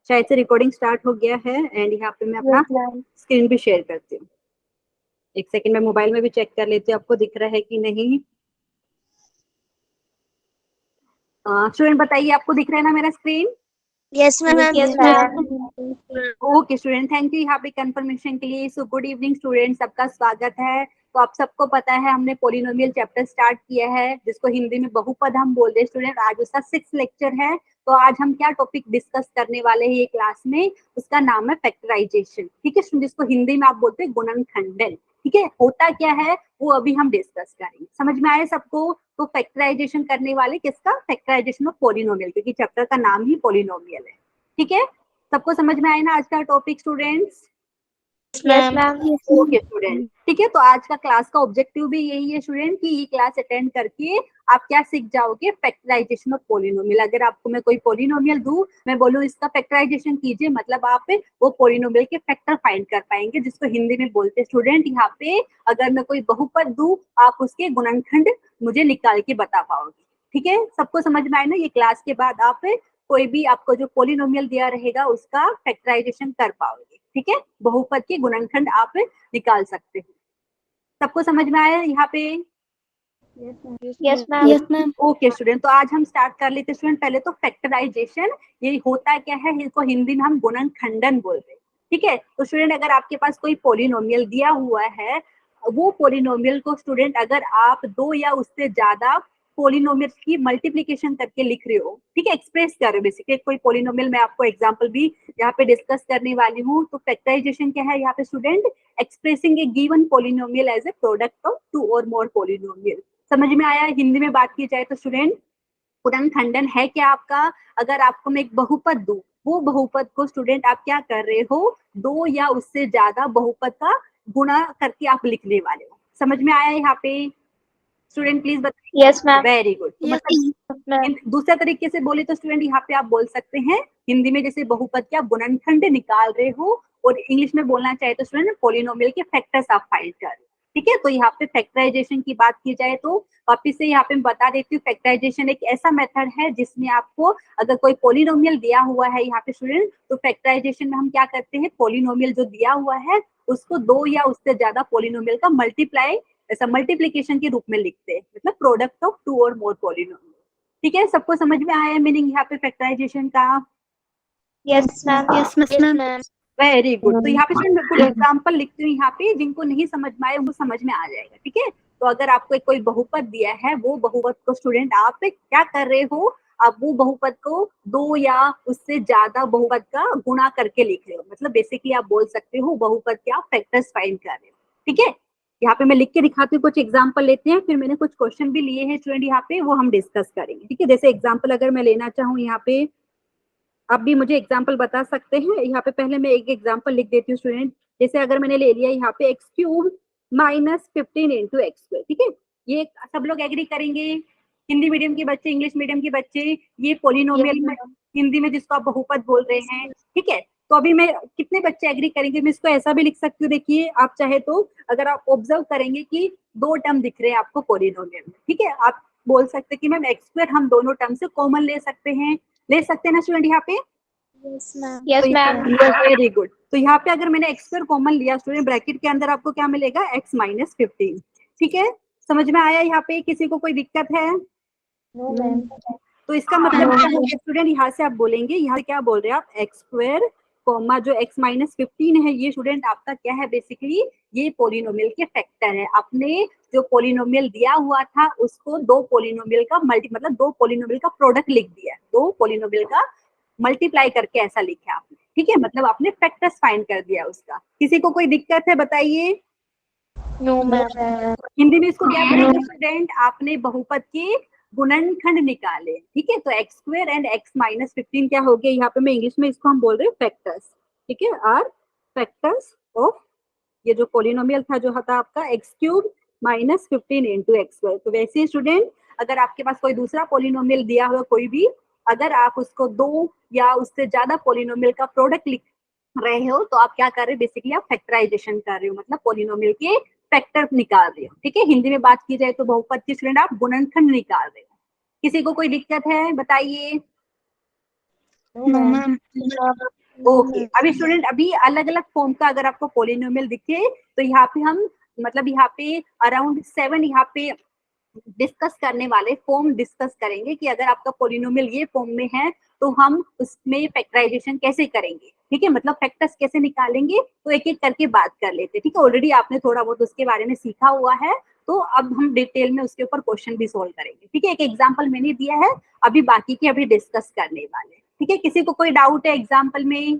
शायद से recording start हो गया है एंड यहाँ पे मैं अपना स्क्रीन भी शेयर करती हूँ। एक सेकंड में मोबाइल में भी चेक कर लेती हूँ आपको दिख रहा है कि नहीं। स्टूडेंट बताइए आपको दिख रहा है ना मेरा screen? Yes ma'am. Okay student, thank you यहाँ पे कंफर्मेशन के लिए। सो गुड इवनिंग स्टूडेंट, सबका स्वागत है। तो आप सबको पता है हमने पोलिनोमियल चैप्टर स्टार्ट किया है जिसको हिंदी में बहुपद हम बोलते हैं स्टूडेंट। आज उसका 6th लेक्चर है। तो आज हम क्या टॉपिक डिस्कस करने वाले हैं ये क्लास में, उसका नाम है फैक्टराइजेशन। ठीक है, जिसको हिंदी में आप बोलते हैं गुणनखंडन। ठीक है, होता क्या है वो अभी हम डिस्कस करेंगे। समझ में आया सबको? तो फैक्टराइजेशन करने वाले किसका? फैक्टराइजेशन ऑफ पोलिनोमियल, क्योंकि चैप्टर का नाम ही पोलिनोमियल है। ठीक है, सबको समझ में आया ना आज का topic students? Yes ma'am. Okay student, ठीक है। तो आज का क्लास का ऑब्जेक्टिव भी यही है स्टूडेंट कि ये क्लास अटेंड करके आप क्या सीख जाओगे? Factorization of polynomial. अगर आपको मैं कोई पोलिनोमियल दूं, मैं बोलूं इसका फैक्टराइजेशन कीजिए, मतलब आप वो पोलिनोमियल के फैक्टर फाइंड कर पाएंगे, जिसको हिंदी में बोलते हैं स्टूडेंट यहाँ पे अगर मैं कोई बहुपद दूं, आप उसके गुणनखंड मुझे निकाल के बता पाओगे। ठीक है, सबको समझ में आए ना? ये क्लास के बाद आप कोई भी आपको जो पोलिनोमियल दिया रहेगा उसका फैक्टराइजेशन कर पाओगे। ठीक है, बहुपद के गुणनखंड आप निकाल सकते हो। सबको समझ में आया यहाँ पे? Yes ma'am. ओके स्टूडेंट, तो आज हम स्टार्ट कर लेते हैं स्टूडेंट। पहले तो फैक्टराइजेशन ये होता क्या है, इसको हिंदी में हम गुणनखंडन बोलते हैं। ठीक है, तो स्टूडेंट अगर आपके पास कोई पोलिनोमियल दिया हुआ है, वो पोलिनोमियल को स्टूडेंट अगर आप दो या उससे ज्यादा पोलिनोमियल की मल्टीप्लीकेशन करके लिख रहे हो, ठीक है, एक्सप्रेस कर रहे हो बेसिकली कोई पोलिनोमियल, मैं आपको एग्जांपल भी यहाँ पे डिस्कस करने वाली हूँ। तो फैक्टराइजेशन क्या है यहाँ पे student? Expressing a given polynomial as a product of two or more polynomial. समझ में आया? हिंदी में बात की जाए तो स्टूडेंट गुणनखंडन है क्या आपका? अगर आपको मैं एक बहुपद दूं, वो बहुपद को स्टूडेंट आप क्या कर रहे हो? दो या उससे ज्यादा बहुपद का गुणा करके आप लिखने वाले हो। समझ में आया यहाँ पे स्टूडेंट? प्लीज बताइए। Yes ma'am. Very good. तो मतलब दूसरा तरीके से बोले तो स्टूडेंट यहाँ पे आप बोल सकते हैं हिंदी में जैसे बहुपद के आप गुणनखंड निकाल रहे हो, और इंग्लिश में बोलना चाहे तो स्टूडेंट पोलिनोमियल के फैक्टर्स आप फाइंड कर रहे हो। ठीक है, तो यहाँ पे फैक्टराइजेशन की बात की जाए तो वापिस से यहाँ पे मैं बता देती हूँ, फैक्टराइजेशन एक ऐसा मेथड है जिसमें आपको अगर कोई पोलिनोमियल दिया हुआ है यहाँ पे स्टूडेंट, तो फैक्टराइजेशन में हम क्या करते हैं, पोलिनोमियल जो दिया हुआ है उसको दो या उससे ज्यादा पोलिनोमियल का मल्टीप्लाई, ऐसा मल्टीप्लीकेशन के रूप में लिखते हैं, मतलब product of two or more polynomial. ठीक है, सबको समझ में आया मीनिंग यहाँ पे फैक्टराइजेशन का? Yes ma'am. Yes ma'am. Very good. तो यहाँ पे मैं कुछ एग्जांपल लिखती हूँ यहाँ पे, जिनको नहीं समझ में आए उनको समझ में आ जाएगा। ठीक है, तो अगर आपको कोई बहुपद दिया है, वो बहुपद को स्टूडेंट आप क्या कर रहे हो, आप वो बहुपद को दो या उससे ज्यादा बहुपद का गुणा करके लिख रहे हो, मतलब बेसिकली आप बोल सकते हो बहुपद के आप फैक्टर्स फाइंड कर रहे हो। ठीक है, यहाँ पे मैं लिख के दिखाती हूँ, कुछ एग्जाम्पल लेते हैं, फिर मैंने कुछ क्वेश्चन भी लिए हैं स्टूडेंट यहाँ पे, वो हम डिस्कस करेंगे। ठीक है, जैसे एग्जाम्पल अगर मैं लेना चाहूँ यहाँ पे, आप भी मुझे एग्जाम्पल बता सकते हैं। यहाँ पे पहले मैं एक एग्जाम्पल लिख देती हूँ स्टूडेंट। जैसे अगर मैंने ले लिया यहाँ पे x cube minus 15 into x square. ठीक है, ये सब लोग एग्री करेंगे? हिंदी मीडियम के बच्चे, इंग्लिश मीडियम के बच्चे, ये पोलिनोमियल में हिंदी में जिसको आप बहुपद बोल रहे हैं। ठीक है, तो अभी मैं कितने बच्चे एग्री करेंगे? मैं इसको ऐसा भी लिख सकती हूँ, देखिए आप चाहे तो अगर आप ऑब्जर्व करेंगे कि दो टर्म दिख रहे हैं आपको पोलिनोमियल में। ठीक है, आप बोल सकते हैं कि मैम एक्स स्क्वायर हम दोनों टर्म से कॉमन ले सकते हैं, ले सकते हैं ना स्टूडेंट यहाँ पे? Yes ma'am. Very good. तो यहाँ पे अगर मैंने एक्स स्क्वायर कॉमन लिया स्टूडेंट, ब्रैकेट के अंदर आपको क्या मिलेगा? X minus 15। ठीक है, समझ में आया यहाँ पे? किसी को कोई दिक्कत है? तो इसका मतलब क्या हो गया स्टूडेंट, यहाँ से आप बोलेंगे, यहाँ से क्या बोल रहे हैं आप? एक्स स्क्वायर कॉमा जो एक्स माइनस 15 है, ये स्टूडेंट आपका क्या है? बेसिकली ये पोलिनोमियल के फैक्टर है। आपने जो पोलिनोमियल दिया हुआ था उसको दो पोलिनोमियल का मतलब दो पोलिनोमियल का प्रोडक्ट लिख दिया, दो पोलिनोमियल का मल्टीप्लाई करके ऐसा लिखा आपने। ठीक है, मतलब आपने फैक्टर्स फाइंड कर दिया उसका। किसी को कोई दिक्कत है बताइए? No ma'am. हिंदी में इसको क्या बोलेंगे स्टूडेंट? आपने बहुपद के गुणनखंड निकाले। ठीक है, तो x square and x minus 15 क्या हो गया यहाँ पे? मैं इंग्लिश में इसको हम बोल रहे हैं फैक्टर्स। ठीक है, आर फैक्टर्स ऑफ ये जो पोलिनोमियल था जो था आपका x cube minus 15 into x square. तो वैसे ही स्टूडेंट अगर आपके पास कोई दूसरा पोलिनोमियल दिया हुआ कोई भी, अगर आप उसको दो या उससे ज्यादा पोलिनोमियल का प्रोडक्ट लिख रहे हो, तो आप क्या कर रहे हो? बेसिकली आप फैक्टराइजेशन कर रहे हो, मतलब पोलिनोमियल के फैक्टर निकाल रहे हो। ठीक है, हिंदी में बात की जाए तो बहुपद की स्टूडेंट आप गुणनखंड निकाल रहे हो। किसी को कोई दिक्कत है बताइए? No, ma'am. ओके अभी स्टूडेंट अभी अलग अलग फॉर्म का अगर आपको पोलिनोमियल दिखे तो यहाँ पे हम मतलब यहाँ पे अराउंड 7 यहाँ पे डिस्कस करने वाले फॉर्म डिस्कस करेंगे कि अगर आपका पोलिनोमियल ये फॉर्म में है तो हम उसमें फैक्टराइजेशन कैसे करेंगे, ठीक है, मतलब फैक्टर्स कैसे निकालेंगे, तो एक एक करके बात कर लेते हैं, ठीक है। ऑलरेडी आपने थोड़ा बहुत उसके बारे में सीखा हुआ है, तो अब हम डिटेल में उसके ऊपर क्वेश्चन भी सोल्व करेंगे, ठीक है। एक एग्जाम्पल मैंने दिया है, अभी बाकी के अभी डिस्कस करने वाले, ठीक है। किसी को कोई डाउट है एग्जाम्पल में?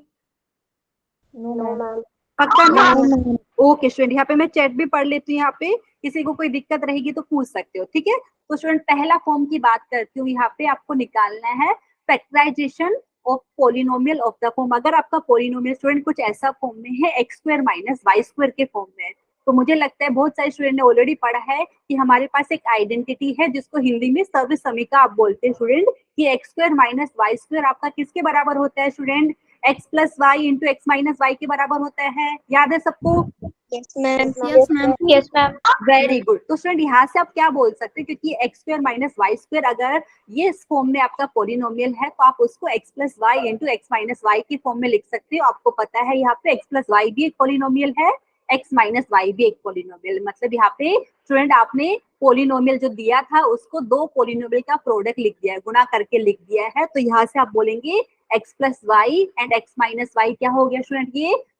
पक्का ना? ओके स्टूडेंट, यहाँ पे मैं चैट भी पढ़ लेती हूँ, यहाँ पे किसी को कोई दिक्कत रहेगी तो पूछ सकते हो, ठीक है। तो स्टूडेंट पहला फॉर्म की बात करती हूँ, यहाँ पे आपको निकालना है factorization of polynomial of the form. अगर आपका पोलिनोमियल स्टूडेंट कुछ ऐसा फॉर्म में है x square minus y square के फॉर्म में है, तो मुझे लगता है बहुत सारे स्टूडेंट ने ऑलरेडी पढ़ा है कि हमारे पास एक आइडेंटिटी है जिसको हिंदी में सर्वसमीका आप बोलते हैं स्टूडेंट, कि x square minus y square आपका किसके बराबर होता है student? X plus y into x minus y के बराबर होता है, याद है सबको? Yes, ma'am. Yes, ma'am. Yes, ma'am. Very good. तो स्टूडेंट यहाँ से आप क्या बोल सकते हैं, क्योंकि x square minus y square अगर ये इस फॉर्म में आपका पोलिनोमियल है तो आप उसको x plus y into x minus y की फॉर्म में लिख सकते हो। आपको पता है यहाँ पे एक्स प्लस वाई भी एक पोलिनोमियल है, एक्स माइनस वाई भी एक पोलिनोमियल, मतलब यहाँ पे स्टूडेंट आपने पोलिनोमियल जो दिया था उसको दो पोलिनोमियल का प्रोडक्ट लिख दिया है, गुणा करके लिख दिया है। तो यहाँ से आप बोलेंगे x plus y and x minus y क्या हो गया स्टूडेंट?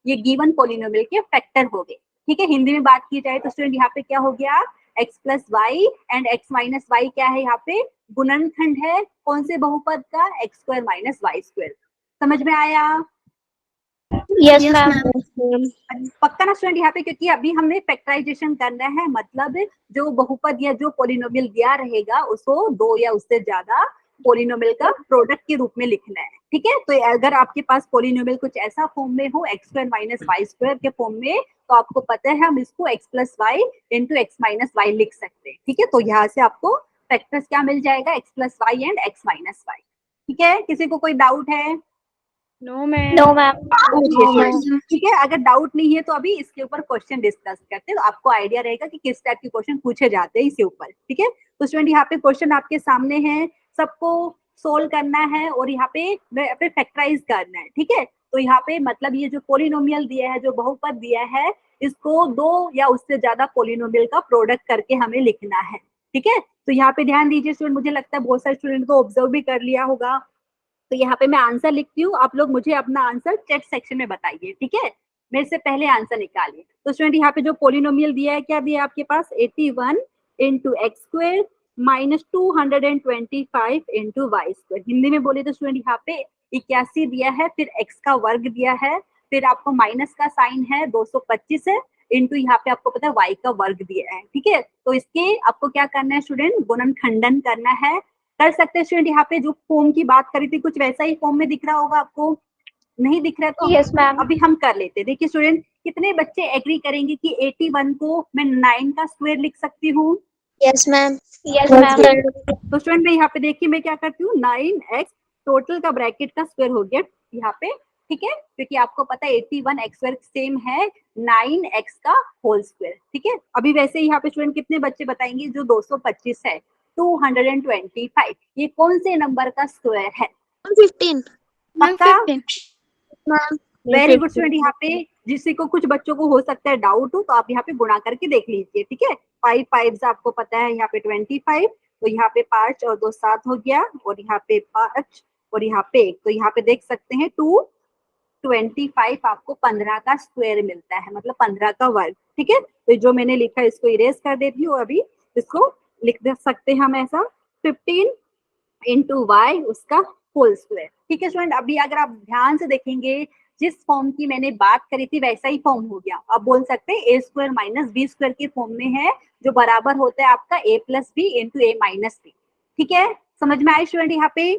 ये गिवन पोलिनोमियल के फैक्टर हो गए, ठीक है। हिंदी में बात की जाए तो स्टूडेंट यहाँ पे क्या हो गया? X plus y and x minus y क्या है? यहाँ पे गुणनखंड है कौन से बहुपद का? X square minus y square. समझ में आया? Yes, ma'am. पक्का ना स्टूडेंट यहाँ पे, क्योंकि अभी हमने फैक्टराइजेशन करना है, मतलब जो बहुपद या जो पोलिनोमियल दिया रहेगा उसको दो या उससे ज्यादा पोलिनोमियल का प्रोडक्ट के रूप में लिखना है, ठीक है। तो अगर आपके पास पोलिनोमियल कुछ ऐसा फॉर्म में हो x square minus y square के फॉर्म में, तो आपको पता है हम इसको x plus y into x minus y लिख सकते हैं, ठीक है। तो यहाँ से आपको फैक्टर्स क्या मिल जाएगा? X plus y and x minus y, ठीक है। किसी को कोई डाउट है? No, ma'am. No, ma'am. ठीक है, अगर डाउट नहीं है तो अभी इसके ऊपर क्वेश्चन डिस्कस करते हैं, तो आपको आइडिया रहेगा कि किस टाइप के क्वेश्चन पूछे जाते हैं इसके ऊपर, ठीक है। तो स्टूडेंट यहाँ पे क्वेश्चन आपके सामने है, सबको सोल्व करना है और यहाँ पे फैक्टराइज करना है, ठीक है। तो यहाँ पे मतलब ये जो पोलिनोमियल दिया है, जो बहुपद दिया है, इसको दो या उससे ज्यादा पोलिनोमियल का प्रोडक्ट करके हमें लिखना है, ठीक है। तो यहाँ पे ध्यान दीजिए स्टूडेंट, मुझे लगता है बहुत सारे स्टूडेंट को ऑब्जर्व भी कर लिया होगा। तो यहाँ पे मैं आंसर लिखती हूँ, आप लोग मुझे अपना आंसर चैट सेक्शन में बताइए, ठीक है। मेरे से पहले आंसर निकालिए। तो स्टूडेंट यहाँ पे जो पोलिनोमियल दिया है, क्या दिया है आपके पास? 81 into x square minus 225 into y square. Hindi में बोले तो स्टूडेंट यहाँ पे 81 दिया है, फिर एक्स का वर्ग दिया है, फिर आपको माइनस का साइन है 225 है, इंटू यहाँ पे आपको पता है वाई का वर्ग दिया है, ठीक है। तो इसके आपको क्या करना है स्टूडेंट? गुणनखंडन करना है। कर सकते हैं स्टूडेंट, यहाँ पे जो फॉर्म की बात करी थी कुछ वैसा ही फॉर्म में दिख रहा होगा आपको, नहीं दिख रहा है तो Yes, ma'am. अभी हम कर लेते हैं। देखिए स्टूडेंट, कितने बच्चे एग्री करेंगे कि 81 को मैं 9 का स्क्वायर लिख सकती हूँ? Yes, ma'am. Yes, ma'am. तो स्टूडेंट मैं यहाँ पे देखिए मैं क्या करती हूँ, 9x टोटल का ब्रैकेट का स्क्वायर हो गया यहाँ पे, ठीक है, क्योंकि आपको पता है 81 एक्स स्क्वायर सेम है 9x का होल स्क्वायर, ठीक है। अभी वैसे यहाँ पे स्टूडेंट कितने बच्चे बताएंगे? जो 225 है, 225, ये कौन से नंबर का स्क्वायर है? 15. पक्का? Ma'am. Very good student. यहाँ पे जिससे को कुछ बच्चों को हो सकता है डाउट हो तो आप यहाँ पे गुणा करके देख लीजिए, ठीक है। 5 5 आपको पता है यहाँ पे 25, तो यहाँ पे 5 और 2 7 हो गया, और यहाँ पे 5 और यहाँ पे 1, तो यहाँ पे देख सकते हैं 225 आपको 15 का स्क्वायर मिलता है, मतलब 15 का वर्ग, ठीक है। तो जो मैंने लिखा है इसको इरेज कर देती हूँ, अभी इसको लिख दे सकते हैं हम ऐसा 15 इंटू वाई उसका होल स्क्वायर, ठीक है स्टूडेंट। अभी अगर आप ध्यान से देखेंगे जिस फॉर्म की मैंने बात करी थी वैसा ही फॉर्म हो गया। आप बोल सकते हैं ए स्क्वायर माइनस बी स्क्वायर के फॉर्म में है, जो बराबर होता है आपका ए plus b into a minus B, ठीक है। समझ में आए स्टूडेंट यहाँ पे?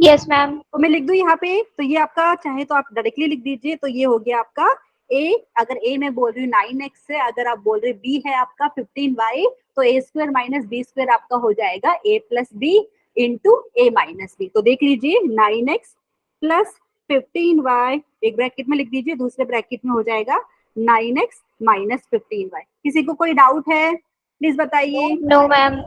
Yes, ma'am. तो मैं लिख दूं यहाँ पे, तो ये आपका चाहे तो आप डायरेक्टली लिख दीजिए, तो ये हो गया आपका a, अगर a मैं बोल रही हूँ 9x है, अगर आप बोल रहे b है आपका 15y, तो a square minus b square आपका हो जाएगा a plus b into a minus b. तो देख लीजिए 9x प्लस 15y, एक ब्रैकेट में लिख दीजिए, दूसरे ब्रैकेट में हो जाएगा 9x माइनस 15y। किसी को कोई डाउट है प्लीज बताइए? No, ma'am.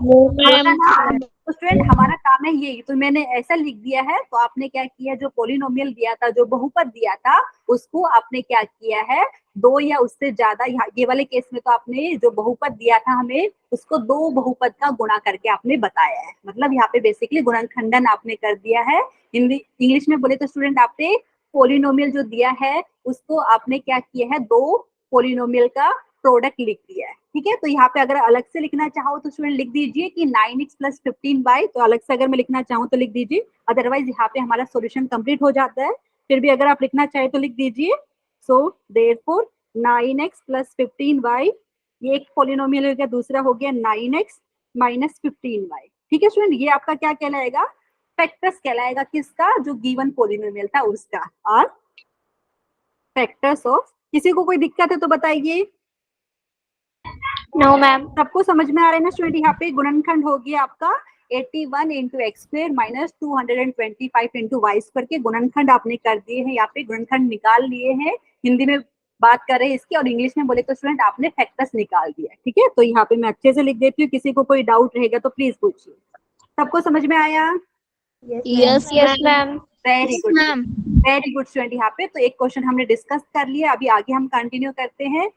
तो स्टूडेंट हमारा काम है है ये, तो मैंने ऐसा लिख दिया है। तो आपने क्या किया, जो पॉलिनोमियल दिया था, जो बहुपद दिया था, उसको आपने क्या किया है, दो या उससे ज्यादा, ये वाले केस में तो आपने जो बहुपद दिया था हमें, उसको दो बहुपद का गुणा करके आपने बताया है। मतलब यहाँ पे बेसिकली गुणनखंडन आपने कर दिया है। हिंदी इंग्लिश में बोले तो स्टूडेंट, आपने पॉलिनोमियल जो दिया है उसको आपने क्या किया है, दो पॉलिनोमियल का प्रोडक्ट लिख दिया है। ठीक है, तो यहाँ पे अगर अलग से लिखना चाहो तो स्टूडेंट लिख दीजिए कि 9x + 15y, तो अलग से अगर मैं लिखना चाहूँ तो लिख दीजिए, अदरवाइज यहाँ पे हमारा सॉल्यूशन कंप्लीट हो जाता है। फिर भी अगर आप लिखना चाहे तो लिख दीजिए। सो देयरफॉर 9x + 15y, ये एक पॉलिनोमियल हो गया, दूसरा हो गया 9x - 15y। ठीक है स्टूडेंट, ये आपका क्या कहलाएगा, फैक्टर्स कहलाएगा, किसका, जो गिवन पॉलिनोमियल था उसका, और फैक्टर्स ऑफ। किसी को कोई दिक्कत है तो बताइए। No, ma'am. सबको समझ में आ रहा है ना स्टूडेंट। यहाँ पे गुणनखंड हो गया आपका 81 × x² - 225 × y² के गुणनखंड आपने कर दिए हैं। यहाँ पे गुणनखंड निकाल लिए हैं, हिंदी में बात कर रहे हैं इसकी, और इंग्लिश में बोले तो स्टूडेंट आपने फैक्टर्स निकाल दिया। ठीक है, तो यहाँ पे मैं अच्छे से लिख देती हूँ, किसी को कोई डाउट रहेगा तो प्लीज पूछिए। सबको समझ में आया? Yes, ma'am. Very Yes, good, ma'am. Very good student. यहाँ पे तो एक क्वेश्चन हमने डिस्कस कर लिया, अभी आगे हम कंटिन्यू करते हैं।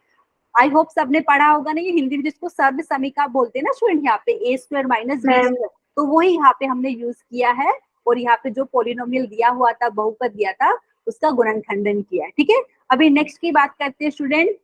आई होप सबने पढ़ा होगा ना, ये हिंदी में जिसको सर्व समीका बोलते हैं ना स्टूडेंट, यहाँ पे a² - b², तो वही यहाँ पे हमने यूज किया है। और यहाँ पे जो पॉलिनोमियल दिया हुआ था, बहुपद दिया था, उसका गुणनखंडन किया है। ठीक है, अभी नेक्स्ट की बात करते हैं स्टूडेंट।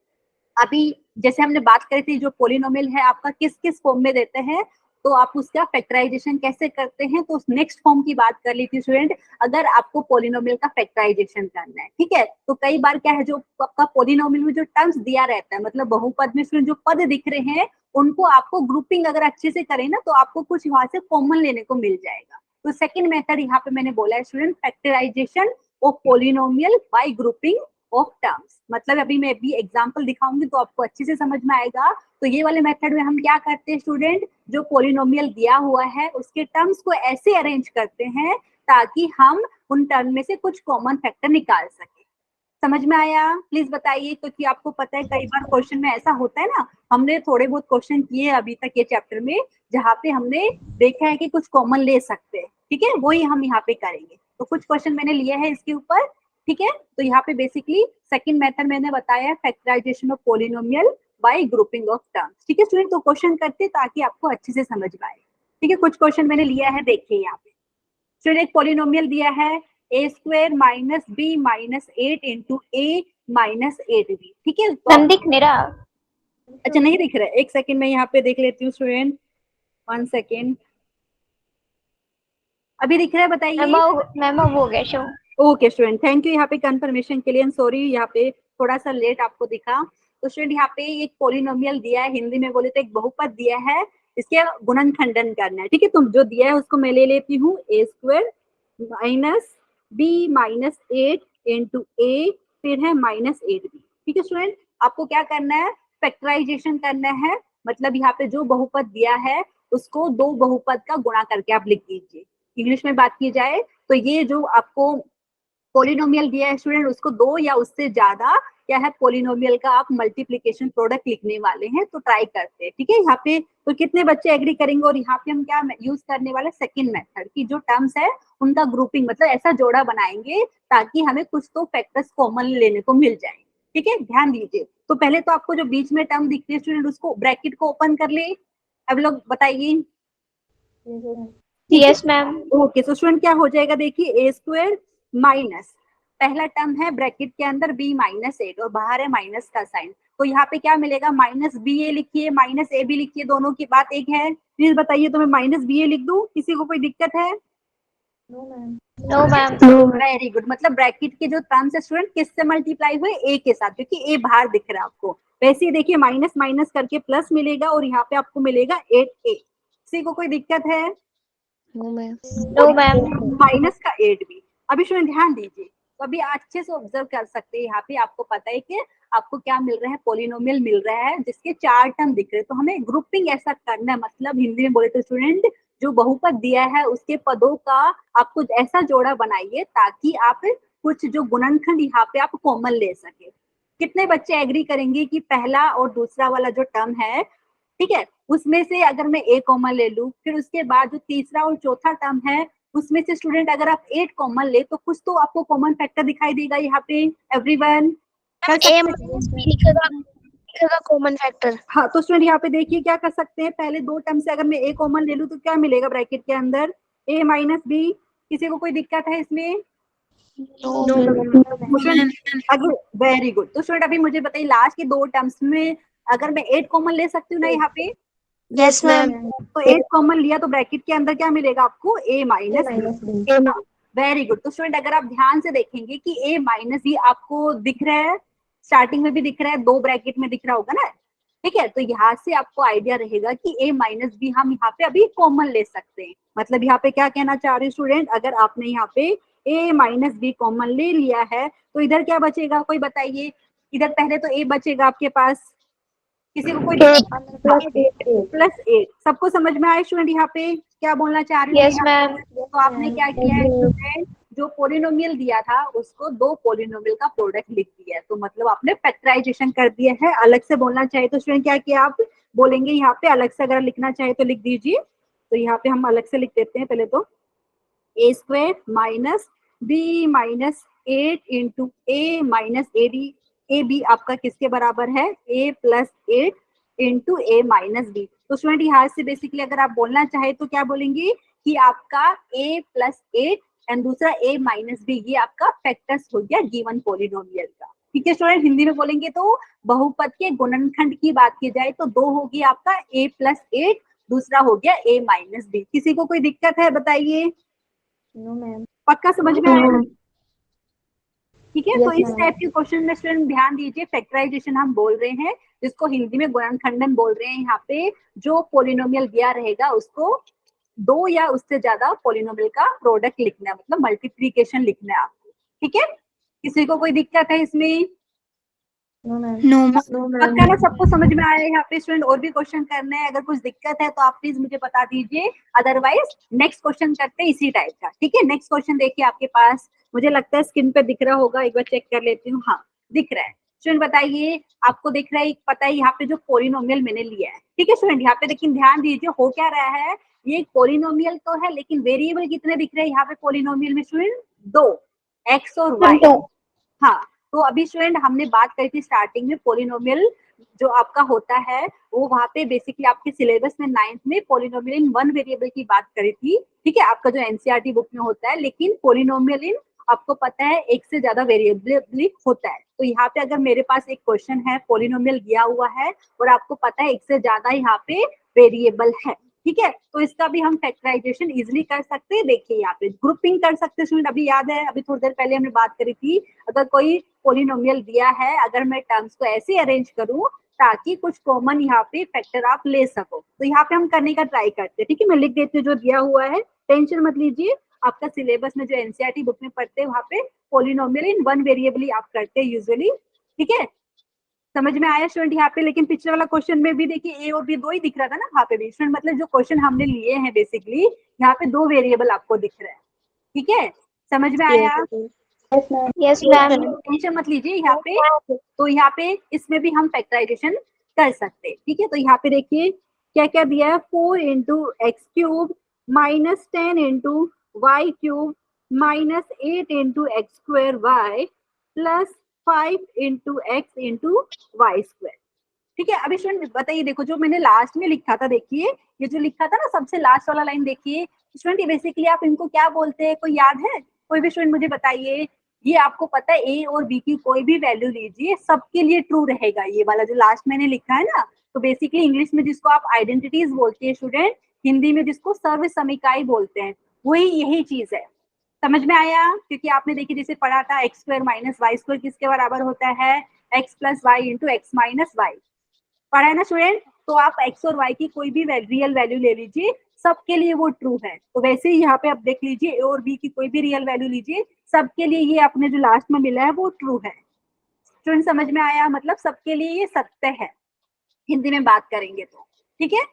अभी जैसे हमने बात करी थी, जो पॉलिनोमियल है आपका किस किस फॉर्म में देते हैं, तो आप उसका फैक्टराइजेशन कैसे करते हैं, तो उस नेक्स्ट फॉर्म की बात कर ली थी स्टूडेंट। अगर आपको पॉलिनोमियल का फैक्टराइजेशन करना है, ठीक है, तो कई बार क्या है, जो आपका पॉलिनोमियल में जो टर्म्स दिया रहता है, मतलब बहुपद में स्टूडेंट जो पद दिख रहे हैं, उनको आपको ग्रुपिंग अगर अच्छे से करें ना, तो आपको कुछ वहां से कॉमन लेने को मिल जाएगा। तो सेकेंड मेथड यहाँ पे मैंने बोला है student, factorization of polynomial by grouping of terms. मतलब अभी मैं भी एग्जांपल दिखाऊंगी तो आपको अच्छे से समझ में आएगा। तो ये वाले मेथड में हम क्या करते हैं स्टूडेंट, जो पॉलिनोमियल दिया हुआ है उसके टर्म्स को ऐसे अरेंज करते हैं ताकि हम उन टर्म में से कुछ कॉमन फैक्टर निकाल सके। समझ में आया? प्लीज बताइए, क्योंकि आपको पता है कई बार क्वेश्चन में ऐसा होता है ना, हमने थोड़े बहुत क्वेश्चन किए अभी तक ये चैप्टर में, जहाँ पे हमने देखा है कि कुछ कॉमन ले सकते हैं। ठीक है, वही हम यहाँ पे करेंगे। तो कुछ क्वेश्चन मैंने लिए हैं इसके ऊपर। ठीक है, तो यहाँ पे बेसिकली सेकंड मेथड मैंने बताया, factorization of polynomial by grouping of terms. ठीक है स्टूडेंट, तो क्वेश्चन करते ताकि आपको अच्छे से समझ में आए। ठीक है, कुछ क्वेश्चन मैंने लिया है, देखिए यहाँ पे स्टूडेंट एक पॉलिनोमियल दिया है a² - b - 8 × a - 8b। ठीक है, मैम दिख नहीं रहा। अच्छा नहीं दिख रहा है, एक सेकंड मैं यहाँ पे देख लेती हूँ स्टूडेंट, 1 सेकेंड। अभी दिख रहा है, बताइए। मैम हो गया show. Okay student, thank you यहाँ पे कंफर्मेशन के लिए। सॉरी यहाँ पे थोड़ा सा लेट आपको दिखा। तो स्टूडेंट यहाँ पे एक पॉलिनोमियल दिया है, हिंदी में बोले तो एक बहुपद दिया है, इसके गुणनखंडन करना है। ठीक है, तुम जो दिया है उसको मैं ले लेती हूँ, a² - b - 8 × a, फिर है -8b। ठीक है स्टूडेंट, आपको क्या करना है, फैक्टराइजेशन करना है। मतलब यहाँ पे जो बहुपद दिया है उसको दो बहुपद का गुणा करके आप लिख दीजिए। इंग्लिश में बात की जाए तो ये जो आपको पॉलिनोमियल दिया है स्टूडेंट, उसको दो या उससे ज्यादा क्या है, पॉलिनोमियल का आप मल्टीप्लिकेशन प्रोडक्ट लिखने वाले हैं, तो ट्राई करते हैं। ठीक है, यहाँ पे तो कितने बच्चे एग्री करेंगे। और यहाँ पे हम क्या यूज करने वाले, सेकंड मेथड की जो टर्म्स है उनका ग्रुपिंग, मतलब ऐसा जोड़ा बनाएंगे ताकि हमें कुछ तो फैक्टर्स कॉमन लेने को मिल जाए। ठीक है, ध्यान दीजिए। तो पहले तो आपको जो बीच में टर्म दिखती है स्टूडेंट, उसको ब्रैकेट को ओपन कर ले। अब लोग बताइए। Yes ma'am. ओके, तो स्टूडेंट क्या हो जाएगा, देखिए a² माइनस, पहला टर्म है ब्रैकेट के अंदर b - 8 और बाहर है माइनस का साइन, तो यहाँ पे क्या मिलेगा, -ba लिखिए, -ab लिखिए, दोनों की बात एक है। प्लीज बताइए, तो मैं -ba लिख दूं, किसी को कोई दिक्कत है? No ma'am. वेरी गुड, मतलब ब्रैकेट के जो टर्म्स है स्टूडेंट किससे मल्टीप्लाई हुए, a के साथ, क्योंकि a बाहर दिख रहा है आपको। वैसे ही देखिए माइनस माइनस करके प्लस मिलेगा और यहाँ पे आपको मिलेगा 8a। किसी को कोई दिक्कत है? No ma'am. माइनस का 8 भी। अभी स्टूडेंट ध्यान दीजिए, तो अभी अच्छे से ऑब्जर्व कर सकते हैं, यहाँ पे आपको पता है कि आपको क्या मिल रहा है, पॉलिनोमियल मिल रहा है जिसके 4 टर्म दिख रहे हैं। तो हमें ग्रुपिंग ऐसा करना है, मतलब हिंदी में बोले तो स्टूडेंट जो बहुपद दिया है उसके पदों का आप कुछ ऐसा जोड़ा बनाइए ताकि आप कुछ जो गुणनखंड यहाँ पे आप कॉमन ले सके। कितने बच्चे एग्री करेंगे कि पहला और दूसरा वाला जो टर्म है ठीक है, उसमें से अगर मैं ए कॉमन ले लूं, फिर उसके बाद जो तीसरा और चौथा टर्म है उसमें से स्टूडेंट अगर आप 8 कॉमन ले तो कुछ तो आपको कॉमन फैक्टर दिखाई देगा यहाँ पे। एवरीवन कर सकते हैं? लिखेगा कॉमन फैक्टर। हाँ, तो स्टूडेंट यहाँ पे देखिए क्या कर सकते हैं, पहले दो टर्म से अगर मैं ए कॉमन ले लूं तो क्या मिलेगा ब्रैकेट के अंदर, ए माइनस बी। किसी को कोई दिक्कत है इसमें? अगर वेरी गुड, तो स्टूडेंट अभी मुझे बताइए लास्ट के दो टर्म्स में अगर मैं 8 कॉमन ले सकती हूँ ना यहाँ पे? Yes ma'am. तो 8 कॉमन लिया तो ब्रैकेट के अंदर क्या मिलेगा आपको, ए माइनस बी। वेरी गुड, तो स्टूडेंट अगर आप ध्यान से देखेंगे कि ए माइनस बी आपको दिख रहा है, स्टार्टिंग में भी दिख रहा है, दो ब्रैकेट में दिख रहा होगा ना, ठीक है, तो यहाँ से आपको आइडिया रहेगा कि ए माइनस बी हम यहाँ पे अभी कॉमन ले सकते हैं। मतलब यहाँ पे क्या कहना चाह रहे हैं स्टूडेंट, अगर आपने यहाँ पे ए माइनस बी कॉमन ले लिया है तो इधर क्या बचेगा, कोई बताइए। इधर पहले तो ए बचेगा आपके पास, किसी को कोई प्लस 8। सबको समझ में आया स्टूडेंट यहाँ पे क्या बोलना चाह रही हूँ? Yes ma'am. तो आपने क्या किया है स्टूडेंट, जो पोलिनोमियल दिया था उसको दो पोलिनोमियल का प्रोडक्ट लिख दिया है, तो मतलब आपने फैक्टराइजेशन कर दिया है। अलग से बोलना चाहिए तो स्टूडेंट क्या किया, आप बोलेंगे यहाँ पे अलग से, अगर लिखना चाहे तो लिख दीजिए। तो यहाँ पे हम अलग से लिख देते हैं पहले तो, a square minus b minus 8 into a minus a d. A b आपका किसके बराबर है, a plus 8 into a minus b. तो स्टूडेंट यहाँ से बेसिकली अगर आप बोलना चाहे तो क्या बोलेंगे कि आपका a प्लस 8 एंड दूसरा a माइनस बी, ये आपका फैक्टर्स हो गया गिवन पोलिनोमियल का। ठीक है स्टूडेंट, हिंदी में बोलेंगे तो बहुपद के गुणनखंड की बात की जाए तो दो होगी आपका a प्लस 8, दूसरा हो गया a माइनस बी। किसी को कोई दिक्कत है बताइए? No ma'am. पक्का समझ में आया? ठीक है, तो इस टाइप के क्वेश्चन में स्टूडेंट ध्यान दीजिए, फैक्टराइजेशन हम बोल रहे हैं जिसको हिंदी में गुणनखंडन बोल रहे हैं। यहाँ पे जो पोलिनोमियल दिया रहेगा उसको दो या उससे ज्यादा पोलिनोमियल का प्रोडक्ट लिखना है, मतलब मल्टीप्लीकेशन लिखना है आपको। ठीक है, किसी को कोई दिक्कत है इसमें? पक्का ना, सबको समझ में आया यहाँ पे स्टूडेंट? और भी क्वेश्चन करने हैं, अगर कुछ दिक्कत है तो आप प्लीज मुझे बता दीजिए, अदरवाइज नेक्स्ट क्वेश्चन करते हैं इसी टाइप का। ठीक है, नेक्स्ट क्वेश्चन देखिए आपके पास, मुझे लगता है स्क्रीन पे दिख रहा होगा, एक बार चेक कर लेती हूँ। हाँ दिख रहा है स्टूडेंट, बताइए आपको दिख रहा है? पता है यहाँ पे जो पोलिनोमियल मैंने लिया है, ठीक है स्टूडेंट, यहाँ पे लेकिन ध्यान दीजिए हो क्या रहा है, ये एक पोलिनोमियल तो है लेकिन वेरिएबल कितने दिख रहे हैं यहाँ पे पोलिनोमियल में स्टूडेंट? दो, एक्स और वाई। हाँ, तो अभी स्टूडेंट हमने बात करी थी स्टार्टिंग में पोलिनोमियल जो आपका होता है वो वहां पे बेसिकली आपके सिलेबस में 9th में पोलिनोमियल इन वन वेरिएबल की बात करी थी। ठीक है, आपका जो एनसीईआरटी बुक में होता है, लेकिन पोलिनोमियल इन आपको पता है एक से ज्यादा वेरिएबल होता है। तो यहाँ पे अगर मेरे पास एक क्वेश्चन है, पोलिनोमियल दिया हुआ है और आपको पता है एक से ज्यादा यहाँ पे वेरिएबल है, ठीक है, तो इसका भी हम फैक्टराइजेशन इजिली कर सकते हैं। देखिए यहाँ पे ग्रुपिंग कर सकते हैं। अभी याद है, अभी थोड़ी देर पहले हमने बात करी थी, अगर कोई पोलिनोमियल दिया है, अगर मैं टर्म्स को ऐसे अरेंज करूं ताकि कुछ कॉमन यहाँ पे फैक्टर आप ले सको, तो यहाँ पे हम करने का ट्राई करते हैं। ठीक है, मैं लिख देती हूँ जो दिया हुआ है, टेंशन मत लीजिए। आपका सिलेबस में जो एनसीईआरटी बुक में पढ़ते हैं वहाँ पे पोलिनोमियल इन वन वेरिएबल ही आप करते हैं यूजुअली। ठीक है, समझ में आया स्टूडेंट यहाँ पे? लेकिन पिछले वाला क्वेश्चन में भी देखिए ए और बी दो ही दिख रहा था ना वहाँ पे भी स्टूडेंट, मतलब जो क्वेश्चन हमने लिए हैं बेसिकली यहाँ पे दो वेरिएबल आपको दिख रहा है। ठीक है, समझ में आया? Yes ma'am. टेंशन मत लीजिए यहाँ पे। तो यहाँ पे इसमें भी हम फैक्टराइजेशन कर सकते हैं। ठीक है, तो यहाँ पे देखिए क्या क्या दिया है, 4 into x cube minus 10 into y cube minus 8 into x square y plus 5 into x into y square. ठीक है, अभी स्टूडेंट बताइए, देखो जो मैंने लास्ट में लिखा था, देखिए ये जो लिखा था ना सबसे लास्ट वाला लाइन, देखिए स्टूडेंट बेसिकली आप इनको क्या बोलते हैं, कोई याद है? कोई भी स्टूडेंट मुझे बताइए। ये आपको पता है ए और बी की कोई भी वैल्यू लीजिए सबके लिए ट्रू रहेगा, ये वाला जो लास्ट मैंने लिखा है ना। तो बेसिकली इंग्लिश में जिसको आप आइडेंटिटीज बोलते हैं स्टूडेंट, हिंदी में जिसको सर्व समीकाई बोलते हैं, वही यही चीज है। समझ में आया? क्योंकि आपने देखिए जैसे पढ़ा था x square minus y square किसके बराबर होता है, x plus y into x minus y, पढ़ा है ना स्टूडेंट? तो आप एक्स और वाई की कोई भी रियल वैल्यू ले लीजिए, सबके लिए वो ट्रू है। तो वैसे ही यहाँ पे आप देख लीजिए ए और बी की कोई भी रियल वैल्यू लीजिए, सबके लिए ये अपने जो लास्ट में मिला है वो ट्रू है। स्टूडेंट समझ में आया? मतलब सबके लिए ये सत्य है, हिंदी में बात करेंगे तो। ठीक है,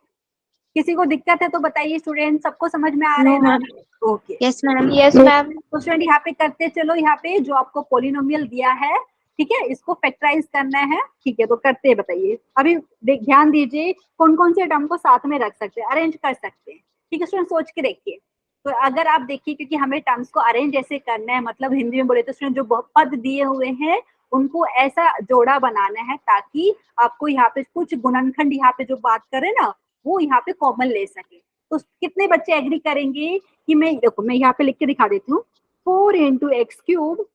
किसी को दिक्कत है तो बताइए स्टूडेंट, सबको समझ में आ रहे हैं ना? Okay, yes ma'am. Yes ma'am. तो स्टूडेंट यहाँ पे करते चलो, यहाँ पे जो आपको पोलिनोमियल दिया है ठीक है, इसको फैक्टराइज करना है, ठीक है, तो करते हैं, बताइए। अभी ध्यान दीजिए कौन कौन से टर्म को साथ में रख सकते हैं, अरेंज कर सकते हैं, ठीक है स्टूडेंट, सोच के देखिए। तो अगर आप देखिए, क्योंकि हमें टर्म्स को अरेंज ऐसे करना है, मतलब हिंदी में बोले तो स्टूडेंट जो पद दिए हुए हैं उनको ऐसा जोड़ा बनाना है ताकि आपको यहाँ पे कुछ गुणनखंड यहाँ पे जो बात करें ना वो यहाँ पे कॉमन ले सके। तो कितने बच्चे एग्री करेंगे कि मैं, देखो मैं यहाँ पे लिख के दिखा देती हूँ, 4 इंटू एक्स क्यूब।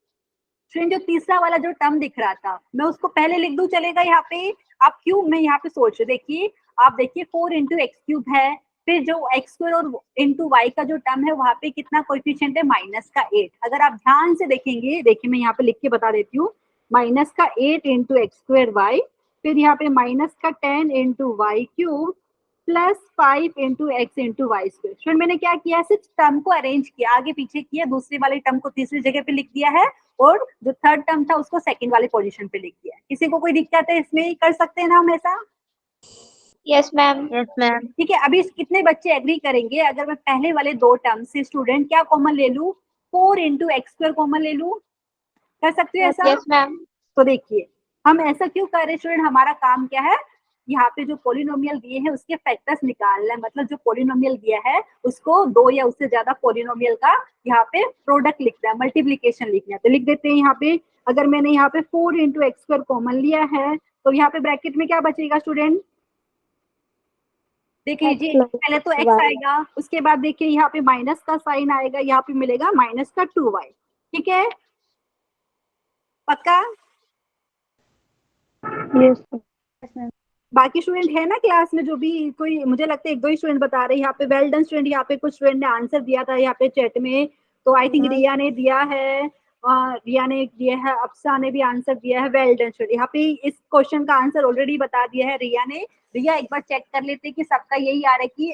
जो तीसरा वाला जो टर्म दिख रहा था मैं उसको पहले लिख दूं, चलेगा यहाँ पे? आप क्यूब में यहाँ पे सोच, देखिए आप देखिए 4 इंटू एक्स क्यूब है, फिर जो एक्स स्क्वायर और इंटू वाई का जो टर्म है वहां पे कितना कोएफिशिएंट है, -8। अगर आप ध्यान से देखेंगे, देखिए मैं यहाँ पे लिख के बता देती हूँ, -8 इंटू एक्स स्क्वायर वाई, फिर यहाँ पे -10 into y cube +5 into x into y square. Student मैंने क्या किया, सिर्फ टर्म को अरेंज किया, आगे पीछे किया, दूसरे वाले टर्म को तीसरी जगह पे लिख दिया है और जो थर्ड टर्म था उसको सेकंड वाले पोजीशन पे लिख दिया। किसी को कोई दिक्कत है इसमें? कर सकते हैं ना हम ऐसा? Yes ma'am. Yes ma'am. ठीक है, अभी कितने बच्चे एग्री करेंगे अगर मैं पहले वाले दो टर्म से स्टूडेंट क्या कॉमन ले लूं, 4 इंटू एक्स स्क्वायर कॉमन ले लूं? कर सकते हो ऐसा? Yes ma'am. तो देखिए हम ऐसा क्यों कर रहे हैं स्टूडेंट, हमारा काम क्या है, यहाँ पे जो पोलिनोमियल दिए हैं उसके फैक्टर्स निकालना है, मतलब जो पोलिनोमियल दिया है उसको दो या उससे ज्यादा पोलिनोमियल का यहाँ पे प्रोडक्ट लिखना है, मल्टीप्लीकेशन लिखना है। तो लिख देते हैं यहाँ पे, अगर मैंने यहाँ पे 4 इंटू एक्स स्क्वायर कॉमन लिया है तो यहाँ पे ब्रैकेट में क्या बचेगा स्टूडेंट, देख लीजिए, पहले तो x आएगा, उसके बाद देखिए यहाँ पे माइनस का साइन आएगा, यहाँ पे मिलेगा -2y। ठीक है, पक्का? यस। बाकी स्टूडेंट है ना क्लास में जो भी, कोई मुझे लगता है एक दो ही स्टूडेंट बता रहे हैं। यहाँ पे वेल डन स्टूडेंट, यहाँ पे कुछ स्टूडेंट ने आंसर दिया था यहाँ पे चैट में, तो आई थिंक रिया ने दिया है, रिया ने दिया है, अप्सा ने भी आंसर दिया है, वेल डन स्टूडेंट। यहाँ पे इस क्वेश्चन का आंसर ऑलरेडी बता दिया है रिया ने। रिया एक बार चेक कर लेते कि सबका यही आ रहा है कि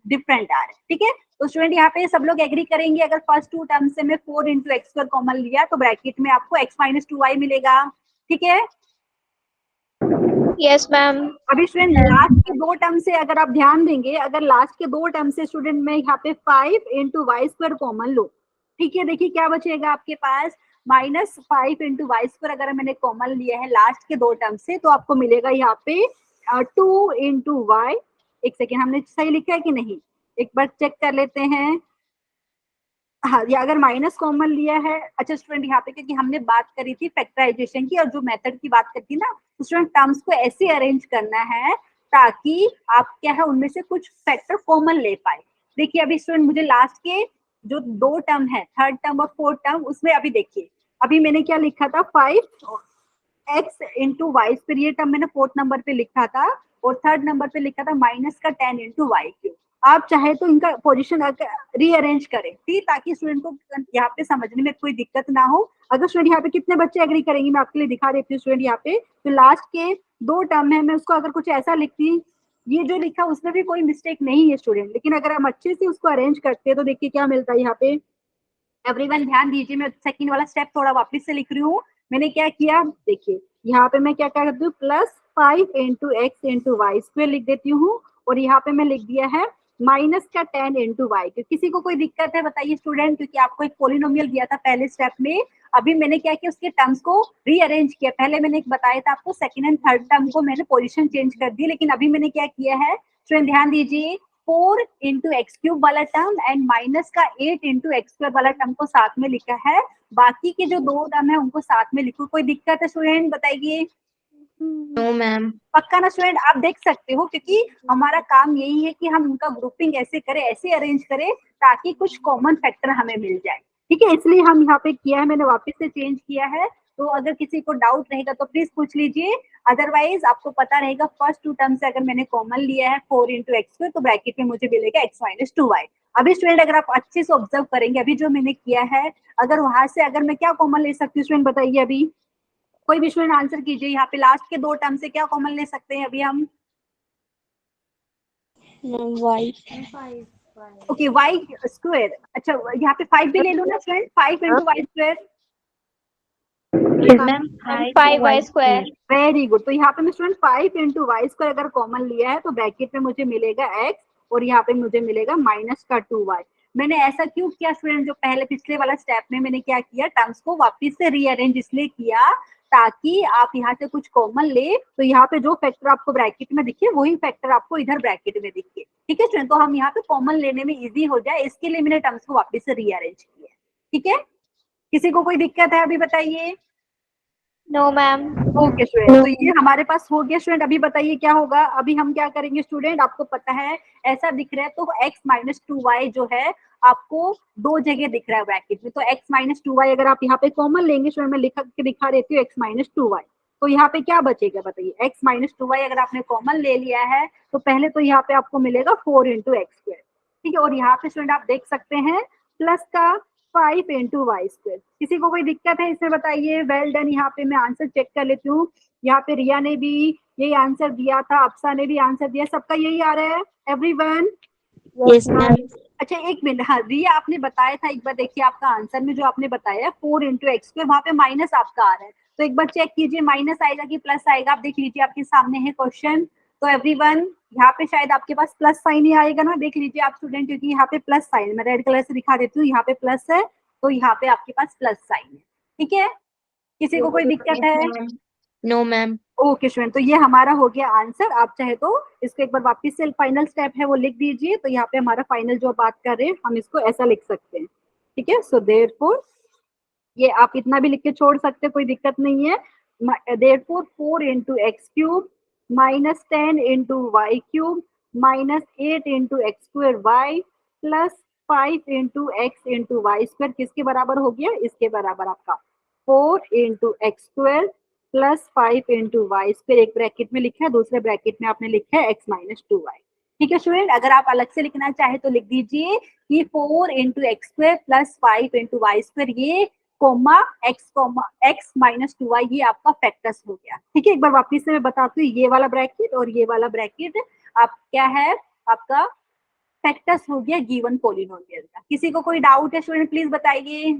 डिफरेंट आ रहा है, ठीक है? तो स्टूडेंट यहाँ पे सब लोग एग्री करेंगे, अगर फर्स्ट टू टर्म से मैं 4 इंटू एक्स स्क्वायर कॉमन लिया तो ब्रैकेट में आपको x-2y मिलेगा, ठीक है? Yes ma'am. अभी स्टूडेंट लास्ट के दो टर्म से अगर आप ध्यान देंगे, अगर लास्ट के दो टर्म से स्टूडेंट में यहाँ पे 5 इंटू वाई स्क्वायर कॉमन लो, ठीक है, देखिए क्या बचेगा आपके पास, -5 इंटू वाई स्क्वायर अगर मैंने कॉमन लिया है लास्ट के दो टर्म से तो आपको मिलेगा यहाँ पे 2 इंटू वाई। एक सेकेंड, हमने सही लिखा है कि नहीं, एक बार चेक कर लेते हैं। हाँ, ये अगर माइनस कॉमन लिया है, अच्छा स्टूडेंट यहाँ पे क्योंकि हमने बात करी थी फैक्टराइजेशन की और जो मेथड की बात करती ना, तो स्टूडेंट टर्म्स को ऐसे अरेंज करना है ताकि आप क्या है उनमें से कुछ फैक्टर कॉमन ले पाए। देखिए अभी स्टूडेंट मुझे लास्ट के जो दो टर्म है, थर्ड टर्म और फोर्थ टर्म, उसमें अभी देखिए अभी मैंने क्या लिखा था, 5x इंटू वाई, फिर ये टर्म मैंने फोर्थ नंबर पे लिखा था और थर्ड नंबर पे लिखा था -10 इंटू वाई क्यूब। आप चाहे तो इनका पोजीशन रीअरेंज करें, ठीक, ताकि स्टूडेंट को यहाँ पे समझने में कोई दिक्कत ना हो। अगर स्टूडेंट यहाँ पे कितने बच्चे एग्री करेंगे, मैं आपके लिए दिखा देती हूँ स्टूडेंट यहाँ पे, तो लास्ट के दो टर्म है, मैं उसको अगर कुछ ऐसा लिखती, ये जो लिखा उसमें भी कोई मिस्टेक नहीं है स्टूडेंट, लेकिन अगर हम अच्छे से उसको अरेंज करते हैं तो देखिए क्या मिलता है यहाँ पे। एवरीवन ध्यान दीजिए, मैं सेकंड वाला स्टेप थोड़ा वापस से लिख रही हूँ। मैंने क्या किया, देखिए यहाँ पे मैं क्या करती हूँ, +5 into x into y square लिख देती हूँ और यहाँ पे मैं लिख दिया है -10 इंटू वाई। किसी को कोई दिक्कत है बताइए स्टूडेंट, क्योंकि आपको एक पोलिनोमियल दिया था पहले स्टेप में, अभी मैंने क्या किया उसके टर्म्स को रीअरेंज किया। पहले मैंने एक बताया था आपको, सेकंड एंड थर्ड टर्म को मैंने पोजीशन चेंज कर दी, लेकिन अभी मैंने क्या किया है स्टूडेंट ध्यान दीजिए, 4 इंटू एक्स क्यूब वाला term and -8 into x square वाला टर्म को साथ में लिखा है, बाकी के जो दो टर्म है उनको साथ में लिखो। कोई दिक्कत है स्टूडेंट बताइए? No ma'am. पक्का ना स्टूडेंट? आप देख सकते हो क्योंकि हमारा काम यही है कि हम उनका ग्रुपिंग ऐसे करें, ऐसे अरेंज करें ताकि कुछ कॉमन फैक्टर हमें मिल जाए, ठीक है? इसलिए हम यहाँ पे किया है, मैंने वापस से चेंज किया है। तो अगर किसी को डाउट रहेगा तो प्लीज पूछ लीजिए, अदरवाइज आपको पता रहेगा फर्स्ट टू टर्म से अगर मैंने कॉमन लिया है 4 इंटू एक्स स्क्वायर तो ब्रैकेट में मुझे मिलेगा x-2y। अभी स्टूडेंट अगर आप अच्छे से ऑब्जर्व करेंगे अभी जो मैंने किया है, अगर वहां से अगर मैं क्या कॉमन ले सकती हूँ स्टूडेंट बताइए, अभी कोई भी स्टूडेंट आंसर कीजिए, यहाँ पे लास्ट के दो टर्म से क्या कॉमन ले सकते हैं अभी हम? वाई। ओके, वाई स्क्वायर, अच्छा यहाँ पे 5 भी ले लो ना student, 5 into y square. Ma'am 5y square. Very good, तो यहाँ पे मैं स्टूडेंट 5 इंटू वाई स्क्वायर अगर कॉमन लिया है तो ब्रैकेट में मुझे मिलेगा x और यहाँ पे मुझे मिलेगा -2y। मैंने ऐसा क्यों किया स्टूडेंट, जो पहले पिछले वाला स्टेप में मैंने क्या किया, टर्म्स को वापस से रीअरेंज इसलिए किया ताकि आप यहाँ से कुछ कॉमन ले तो यहाँ पे जो फैक्टर आपको ब्रैकेट में दिखे वही फैक्टर आपको इधर ब्रैकेट में दिखे। ठीक है स्टूडेंट, तो हम यहाँ पे कॉमन लेने में इजी हो जाए इसके लिए मैंने टर्म्स को वापस से रीअरेंज किया। ठीक है, किसी को कोई दिक्कत है अभी बताइए? No ma'am. ओके स्टूडेंट, तो ये हमारे पास हो गया स्टूडेंट। अभी बताइए क्या होगा, अभी हम क्या करेंगे स्टूडेंट, आपको पता है ऐसा दिख रहा है तो x माइनस 2y जो है आपको दो जगह दिख रहा है ब्रैकेट में, तो x माइनस 2y अगर आप यहाँ पे कॉमन लेंगे स्टूडेंट, मैं लिख के दिखा देती हूँ x माइनस 2y, तो यहाँ पे क्या बचेगा बताइए, x माइनस 2y अगर आपने कॉमन ले लिया है तो पहले तो यहाँ पे आपको मिलेगा 4 इंटू एक्स स्क्वायर। ठीक है, और यहाँ पे स्टूडेंट आप देख सकते हैं प्लस का 5 इंटू वाई स्क्वायर। किसी को कोई दिक्कत है इसमें बताइए? Well done. यहाँ पे मैं आंसर चेक कर लेती हूँ, यहाँ पे रिया ने भी यही आंसर दिया था, अप्सा ने भी आंसर दिया, सबका यही आ रहा है एवरीवन? Yes, ma'am. अच्छा एक मिनट, हाँ रिया आपने बताया था, एक बार देखिए आपका आंसर में जो आपने बताया 4 इंटू एक्स स्क्वायर, वहां पे माइनस आपका आ रहा है, तो एक बार चेक कीजिए माइनस आएगा कि प्लस आएगा। आप देख लीजिए आपके सामने है क्वेश्चन, तो एवरीवन यहाँ पे शायद आपके पास प्लस साइन ही आएगा ना, देख लीजिए आप स्टूडेंट, क्योंकि यहाँ पे प्लस साइन, मैं रेड कलर से दिखा देती हूँ, यहाँ पे प्लस है तो यहाँ पे आपके पास प्लस साइन है। ठीक है, किसी को कोई दिक्कत है? No, ma'am. ओके स्टूडेंट, तो ये हमारा हो गया आंसर। आप चाहे तो इसको एक बार वापस से फाइनल स्टेप है वो लिख दीजिए, तो यहाँ पे हमारा फाइनल जो बात कर रहे हैं हम इसको ऐसा लिख सकते हैं। ठीक है, सो देयरफॉर ये आप इतना भी लिख के छोड़ सकते हैं, कोई दिक्कत नहीं है। Therefore 4 into x cube minus 10 into y cube minus 8 into x square y plus 5 into x into y square किसके बराबर हो गया, इसके बराबर आपका 4 into x square plus 5 into y square, एक ब्रैकेट में लिखा है, दूसरे ब्रैकेट में आपने लिखा है एक्स माइनस 2y। ठीक है स्टूडेंट, अगर आप अलग से लिखना चाहे तो लिख दीजिए कि 4 into x square plus 5 into y square, ये कोमा एक्स माइनस 2y, ये आपका फैक्टर्स हो गया। ठीक है, एक बार वापिस से मैं बताती हूँ, ये वाला ब्रैकेट और ये वाला ब्रैकेट आप क्या है, आपका फैक्टर्स हो गया गिवन पॉलिनोमियल का। किसी को कोई डाउट है स्टूडेंट प्लीज बताइए?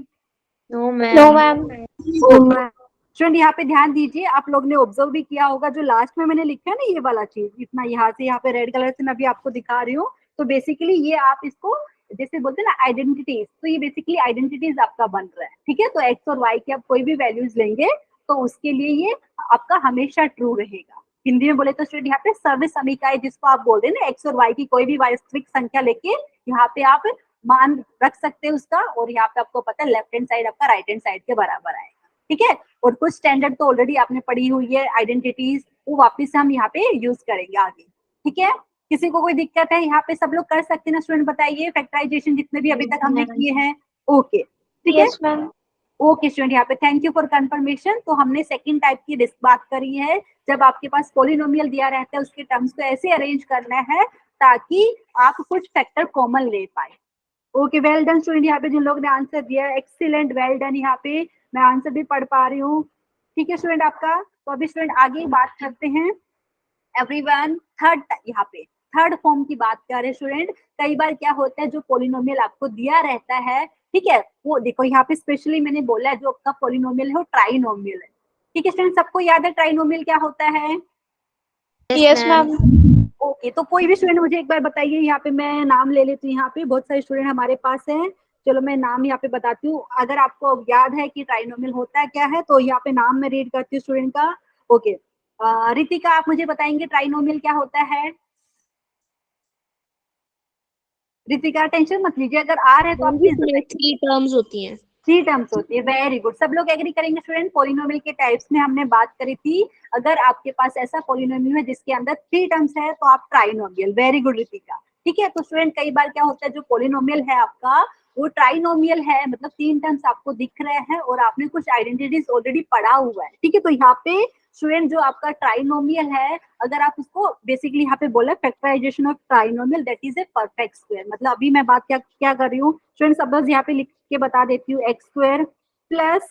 No, ma'am. No ma'am. Student यहाँ पे ध्यान दीजिए, आप लोग ने ऑब्जर्व भी किया होगा जो लास्ट में मैंने लिखा है ना ये वाला चीज, इतना यहाँ से यहाँ पे रेड कलर से मैं भी आपको दिखा रही हूँ, तो बेसिकली ये आप इसको जैसे बोलते हैं ना आइडेंटिटीज, तो ये बेसिकली आइडेंटिटीज आपका बन रहा है। ठीक है, तो एक्स और वाई के आप कोई भी वैल्यूज लेंगे तो उसके लिए ये आपका हमेशा ट्रू रहेगा। हिंदी में बोले तो स्टूडेंट यहाँ पे सर्व समीकरण जिसको आप बोल रहे हैं ना, एक्स और वाई की कोई भी वास्तविक संख्या लेके यहाँ पे आप मान रख सकते हैं उसका, और यहाँ पे आपको पता है लेफ्ट हैंड साइड आपका राइट हैंड साइड के बराबर आएगा। ठीक है, और कुछ स्टैंडर्ड तो ऑलरेडी आपने पढ़ी हुई है आइडेंटिटीज, वो वापस से हम यहाँ पे यूज करेंगे आगे। ठीक है, किसी को कोई दिक्कत है? यहाँ पे सब लोग कर सकते हैं ना स्टूडेंट, बताइए फैक्टराइजेशन जितने भी अभी तक हमने किए हैं। ओके ठीक है, यस मैम। ओके स्टूडेंट, यहाँ पे थैंक यू फॉर कंफर्मेशन। तो हमने सेकंड टाइप की बात करी है, जब आपके पास पॉलिनोमियल दिया रहता है उसके टर्म्स को ऐसे अरेंज करना है ताकि आप कुछ फैक्टर कॉमन ले पाए। ओके वेल डन स्टूडेंट, यहाँ पे जिन लोग ने आंसर दिया एक्सीलेंट, वेल डन, यहाँ पे मैं आंसर भी पढ़ पा रही हूँ। ठीक है स्टूडेंट आपका, तो अभी स्टूडेंट आगे बात करते हैं एवरीवन, थर्ड, यहाँ पे थर्ड फॉर्म की बात कर रहे हैं स्टूडेंट। कई बार क्या होता है जो पॉलिनोमियल आपको दिया रहता है, ठीक है, वो देखो यहाँ पे स्पेशली मैंने बोला है जो आपका पॉलिनोमियल है वो ट्राइनोमियल है। ठीक है स्टूडेंट, सबको याद है ट्राइनोमियल क्या होता है? Yes ma'am. ओके, तो कोई भी स्टूडेंट मुझे एक बार बताइए, यहाँ पे मैं नाम ले लेती हूँ, यहाँ पे बहुत सारे स्टूडेंट हमारे पास हैं, चलो मैं नाम यहाँ पे बताती हूँ, अगर आपको याद है कि ट्राइनोमियल होता है क्या है तो यहाँ पे नाम मैं रीड करती हूँ स्टूडेंट का। ओके रितिका, आप मुझे बताएंगे ट्राइनोमियल क्या होता है? रितिका टेंशन मत लीजिए, अगर आ रहे तो आप प्लीज बताइए। 3 टर्म्स होती हैं। 3 टर्म्स होती है, वेरी गुड, सब लोग एग्री करेंगे स्टूडेंट। पॉलिनोमियल के टाइप्स में हमने बात करी थी, अगर आपके पास ऐसा पॉलिनोमियल है जिसके अंदर 3 टर्म्स है तो आप ट्राइनोमियल, वेरी गुड रितिका। ठीक है, तो स्टूडेंट कई बार क्या होता है जो पॉलिनोमियल है आपका वो ट्राइनोमियल है, मतलब 3 टर्म्स आपको दिख रहे हैं और आपने कुछ आइडेंटिटीज ऑलरेडी पढ़ा हुआ है। ठीक है, तो यहाँ पे स्टूडेंट जो आपका ट्राइनोमियल है, अगर आप उसको बेसिकली यहाँ पे बोले factorization of trinomial that is a perfect square, मतलब अभी मैं बात क्या कर रही हूँ स्टूडेंट, सपोज यहाँ पे लिख के बता देती हूँ x square plus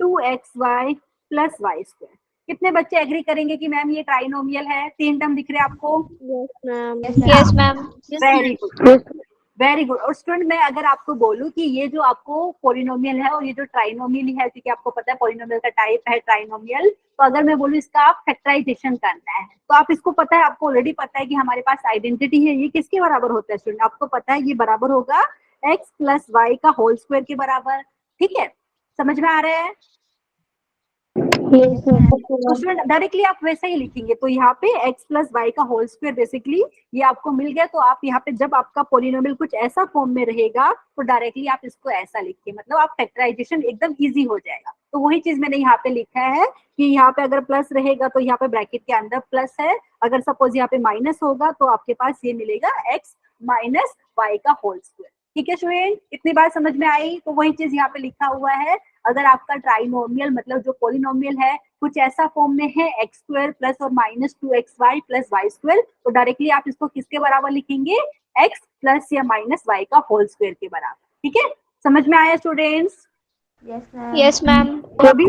2xy plus y square. कितने बच्चे एग्री करेंगे कि मैम ये ट्राइनोमियल है? 3 टर्म दिख रहे हैं आपको? Yes, ma'am. Yes ma'am. Very good, very good. और स्टूडेंट मैं अगर आपको बोलूं कि ये जो आपको पॉलिनोमियल है और ये जो ट्राइनोमियल है, क्योंकि आपको पता है पॉलिनोमियल का टाइप है ट्राइनोमियल, तो अगर मैं बोलूं इसका आप फैक्टराइजेशन करना है तो आप इसको पता है, आपको ऑलरेडी पता है कि हमारे पास आइडेंटिटी है, ये किसके बराबर होता है स्टूडेंट? आपको पता है ये बराबर होगा x प्लस वाई का होल स्क्वायर के बराबर। ठीक है, समझ में आ रहा है? तो स्टूडेंट डायरेक्टली आप वैसा ही लिखेंगे, तो यहाँ पे x प्लस वाई का होल स्क्वायर बेसिकली ये आपको मिल गया। तो आप यहाँ पे जब आपका पॉलिनोमियल कुछ ऐसा फॉर्म में रहेगा तो डायरेक्टली आप इसको ऐसा लिखिए, मतलब आप फैक्टराइजेशन एकदम इजी हो जाएगा। तो वही चीज मैंने यहाँ पे लिखा है कि यहाँ पे अगर प्लस रहेगा तो यहाँ पे ब्रैकेट के अंदर प्लस है, अगर सपोज यहाँ पे माइनस होगा तो आपके पास ये मिलेगा x माइनस वाई का होल स्क्वायर। ठीक है स्टूडेंट, इतनी बात समझ में आई? तो वही चीज यहाँ पे लिखा हुआ है। अगर आपका ट्राइनोमियल मतलब जो पॉलिनोमियल है कुछ ऐसा फॉर्म में है एक्स स्क्वायर प्लस और minus 2xy plus y square, तो डायरेक्टली आप इसको किसके बराबर लिखेंगे? x प्लस या माइनस वाई का होल स्क्वायर के बराबर। ठीक है, समझ में आया स्टूडेंट्स? Yes, ma'am. तो अभी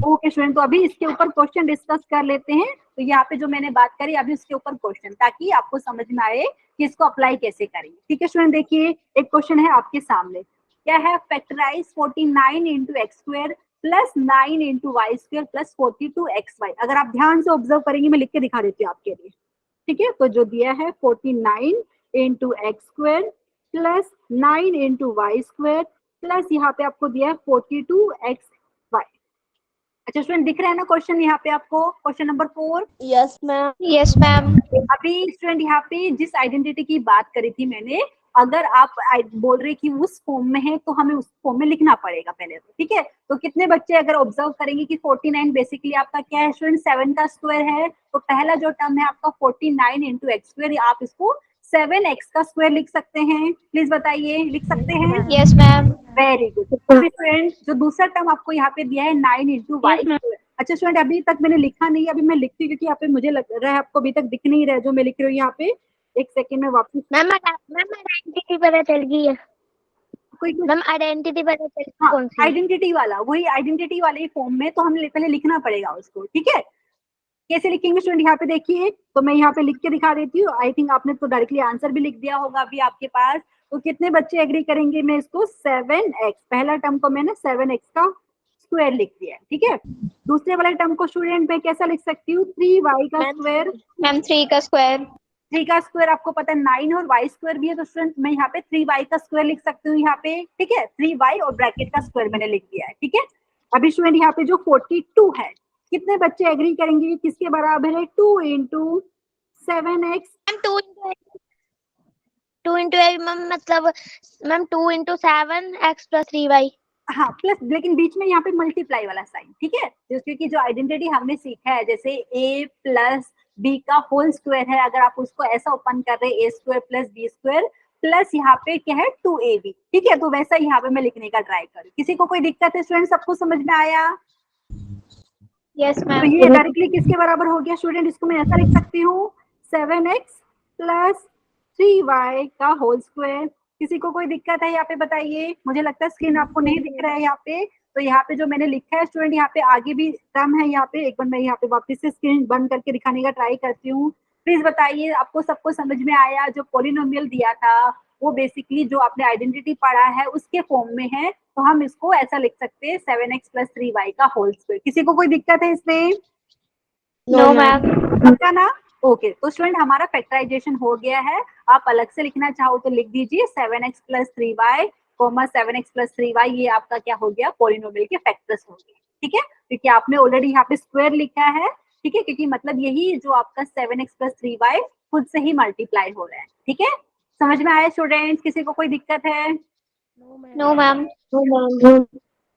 ओके स्टूडेंट, तो अभी इसके ऊपर क्वेश्चन डिस्कस कर लेते हैं। तो यहाँ पे जो मैंने बात करी अभी उसके ऊपर क्वेश्चन, ताकि आपको समझ में आए कि इसको अप्लाई कैसे करेंगे। ठीक है स्टूडेंट, देखिए एक क्वेश्चन है आपके सामने, क्या है? Factorise 49 into x square plus 9 into y square plus 42xy। अगर आप ध्यान से ऑब्जर्व करेंगे, मैं लिख के दिखा देती हूँ आपके लिए। ठीक है, तो जो दिया है 49 into x square plus 9 into y square plus यहाँ पे आपको दिया है 42xy। अच्छा स्टूडेंट, दिख रहा है ना क्वेश्चन यहाँ पे आपको? Question number 4। Yes ma'am. Yes, ma'am. अभी स्टूडेंट यहाँ पे जिस आइडेंटिटी की बात करी थी मैंने, अगर आप बोल रहे कि उस फॉर्म में है तो हमें उस फॉर्म में लिखना पड़ेगा पहले तो। ठीक है, तो कितने बच्चे अगर ऑब्जर्व करेंगे कि 49 बेसिकली आपका क्या है स्टूडेंट? 7 का स्क्वायर है। तो पहला जो टर्म है आपका 49 इंटू एक्स स्क्वायर, आप इसको 7x का स्क्वायर लिख सकते हैं। प्लीज बताइए, लिख सकते हैं? Yes, ma'am. Very good. Student जो दूसरा टर्म आपको यहाँ पे दिया है 9 इंटू वाई स्क्वायर। अच्छा स्टूडेंट, अभी तक मैंने लिखा नहीं है, अभी मैं लिखती हूँ क्योंकि यहाँ पे मुझे लग रहा है आपको अभी तक दिख नहीं रहा है जो मैं लिख रही हूँ यहाँ पे। एक सेकेंड में वापस मैम आइडेंटिटी पता चल गई है। कोई मैम आइडेंटिटी पता चल गई हाँ, कौन सी? आइडेंटिटी वाला, वही आइडेंटिटी वाले फॉर्म में तो हम पहले लिखना पड़ेगा उसको। ठीक है, कैसे लिखेंगे स्टूडेंट? यहाँ पे देखिए, तो मैं यहाँ पे लिख के दिखा देती हूँ। आई थिंक आपने तो डायरेक्टली आंसर भी लिख दिया होगा अभी आपके पास। तो कितने बच्चे एग्री करेंगे? मैं इसको 7x, पहला टर्म को मैंने 7x का स्क्वायर लिख दिया है। ठीक है, दूसरे वाले टर्म को स्टूडेंट मैं कैसा लिख सकती हूँ? 3y का स्क्वायर। Ma'am, 3 का square. 3 का स्क्वायर आपको पता है 9 और y स्क्वायर भी है, तो स्टूडेंट मैं यहाँ पे 3y का स्क्वायर लिख सकती हूँ यहाँ पे। ठीक है, 3y और ब्रैकेट का स्क्वायर मैंने लिख दिया है। ठीक है, अभी स्टूडेंट यहाँ पे जो 42 है, कितने बच्चे एग्री करेंगे किसके बराबर है? 2 into 7x। Ma'am 2 into ma'am मतलब ma'am 2 into 7x plus 3y। हाँ प्लस, लेकिन बीच में यहाँ पे मल्टीप्लाई वाला साइन। ठीक है, क्योंकि जो आइडेंटिटी हमने सीखा है जैसे a प्लस b का होल स्क्वायर है, अगर आप उसको ऐसा ओपन कर रहे हैं a square plus b square plus यहाँ पे क्या है 2ab। ठीक है, तो वैसा यहाँ पे मैं लिखने का ट्राई करूँ। किसी को कोई दिक्कत है स्टूडेंट? सबको समझ में आया? Yes, तो ma'am. ये डायरेक्टली किसके बराबर हो गया स्टूडेंट? इसको मैं ऐसा लिख सकती हूँ 7x प्लस 3y का होल स्क्वायर। किसी को कोई दिक्कत है यहाँ पे बताइए? मुझे लगता है स्क्रीन आपको नहीं दिख रहा है यहाँ पे। तो यहाँ पे जो मैंने लिखा है स्टूडेंट, यहाँ पे आगे भी टर्म है। यहाँ पे एक बार मैं यहाँ पे वापस से स्क्रीन बंद करके दिखाने का ट्राई करती हूँ। प्लीज बताइए, आपको सबको समझ में आया? जो पॉलिनोमियल दिया था वो बेसिकली जो आपने आइडेंटिटी पढ़ा है उसके फॉर्म में है, तो हम इसको ऐसा लिख सकते हैं 7x प्लस 3y का होल स्क्वायर। किसी को कोई दिक्कत है इसमें? No, ma'am. पक्का ना? ओके, तो स्टूडेंट हमारा फैक्टराइजेशन हो गया है। आप अलग से लिखना चाहो तो लिख दीजिए 7x plus 3y, 7x plus 3y, ये आपका क्या हो गया? पॉलिनोमियल के फैक्टर्स हो गए। ठीक है, क्योंकि आपने ऑलरेडी यहाँ पे स्क्वायर लिखा है। ठीक है, क्योंकि मतलब यही जो आपका 7x प्लस 3y खुद से ही मल्टीप्लाई हो रहा है। ठीक है, समझ में आया स्टूडेंट्स? किसी को कोई दिक्कत है? No, ma'am.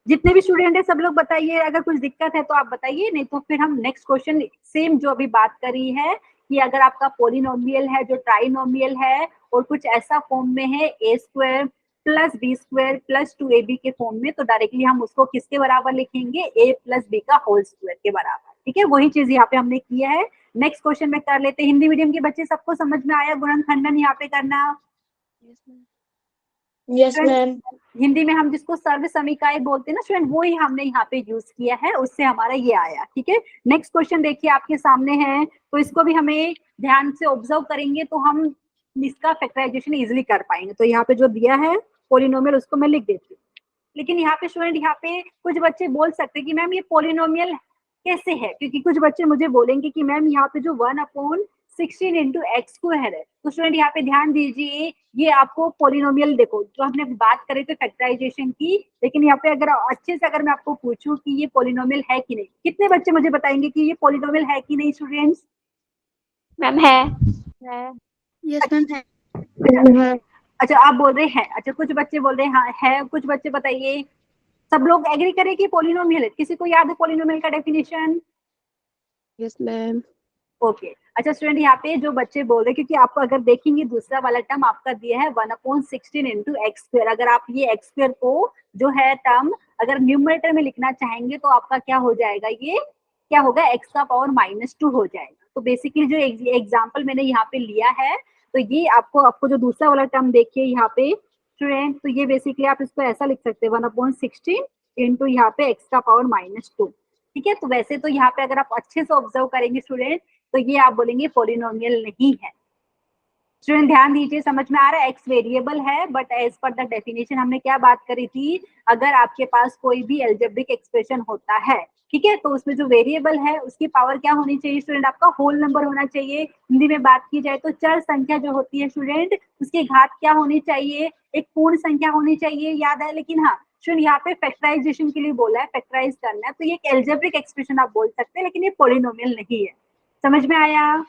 जितने भी स्टूडेंट है सब लोग बताइए, अगर कुछ दिक्कत है तो आप बताइए, नहीं तो फिर हम नेक्स्ट क्वेश्चन सेम जो अभी बात करी है कि अगर आपका पॉलिनोमियल है जो ट्राइनोमियल है और कुछ ऐसा फॉर्म में है a square plus b square plus 2ab के फॉर्म में, तो डायरेक्टली हम उसको किसके बराबर लिखेंगे? a प्लस b का होल स्क्वायर के बराबर। ठीक है, वही चीज यहाँ पे हमने किया है। नेक्स्ट क्वेश्चन में कर लेते हैं। हिंदी मीडियम के बच्चे सबको समझ में आया गुणनखंडन यहाँ पे करना? Yes ma'am. हिंदी में हम जिसको सर्व समीकाएं बोलते हैं ना स्टूडेंट, वो ही हमने यहाँ पे यूज किया है, उससे हमारा ये आया। ठीक है, नेक्स्ट क्वेश्चन देखिए आपके सामने है, तो इसको भी हमें ध्यान से ऑब्जर्व करेंगे तो हम इसका फैक्टराइजेशन इजिली कर पाएंगे। तो यहाँ पे जो दिया है पॉलिनोमियल उसको मैं लिख देती हूँ। लेकिन यहाँ पे स्टूडेंट, यहाँ पे कुछ बच्चे बोल सकते हैं कि मैम ये पॉलिनोमियल कैसे है, क्योंकि कुछ बच्चे मुझे बोलेंगे कि मैम यहाँ पे जो 1/6 16 इंटू एक्स स्क्वायर है। तो स्टूडेंट यहाँ पे ध्यान दीजिए, ये आपको पोलिनोमियल, देखो जो हमने बात करी तो फैक्टराइजेशन की, लेकिन यहाँ पे अगर अच्छे से अगर मैं आपको पूछूं कि ये पोलिनोमियल है कि नहीं, कितने बच्चे मुझे बताएंगे कि ये पोलिनोमियल है कि नहीं स्टूडेंट्स? मैम है। यस मैम है। अच्छा आप बोल रहे हैं, अच्छा कुछ बच्चे बोल रहे हैं हाँ है, कुछ बच्चे बताइए। सब लोग एग्री करें कि पोलिनोमियल है? किसी को याद है पोलिनोमियल का डेफिनेशन? Yes ma'am. ओके अच्छा स्टूडेंट, यहाँ पे जो बच्चे बोल रहे, क्योंकि आपको अगर देखेंगे दूसरा वाला टर्म आपका दिया है 1/16 इंटू एक्स स्क्वायर। अगर आप ये एक्स स्क्वायर को जो है टर्म अगर न्यूमरेटर में लिखना चाहेंगे तो आपका क्या हो जाएगा, ये क्या होगा, एक्स का पावर -2 हो जाएगा। तो बेसिकली जो एग्जाम्पल मैंने यहाँ पे लिया है, तो ये आपको जो दूसरा वाला टर्म देखिए यहाँ पे स्टूडेंट, तो ये बेसिकली आप इसको ऐसा लिख सकते हैं 1/16 इंटू यहाँ पे एक्स का पावर -2। ठीक है, तो वैसे तो यहाँ पे अगर आप अच्छे से ऑब्जर्व करेंगे स्टूडेंट, तो ये आप बोलेंगे पोलिनोमियल नहीं है। स्टूडेंट ध्यान दीजिए, समझ में आ रहा है? एक्स वेरिएबल है, but as per the definition हमने क्या बात करी थी, अगर आपके पास कोई भी एल्जेब्रिक एक्सप्रेशन होता है, ठीक है, तो उसमें जो वेरिएबल है उसकी पावर क्या होनी चाहिए स्टूडेंट, आपका होल नंबर होना चाहिए। हिंदी में बात की जाए तो चर संख्या जो होती है स्टूडेंट, उसकी घात क्या होनी चाहिए, एक पूर्ण संख्या होनी चाहिए, याद है? लेकिन हाँ स्टूडेंट यहाँ पे फैक्टराइजेशन के लिए बोला है, फैक्टराइज करना है, तो ये एक एल्जेब्रिक एक्सप्रेशन आप बोल सकते हैं, लेकिन ये पोलिनोमियल नहीं है। समझ में आया?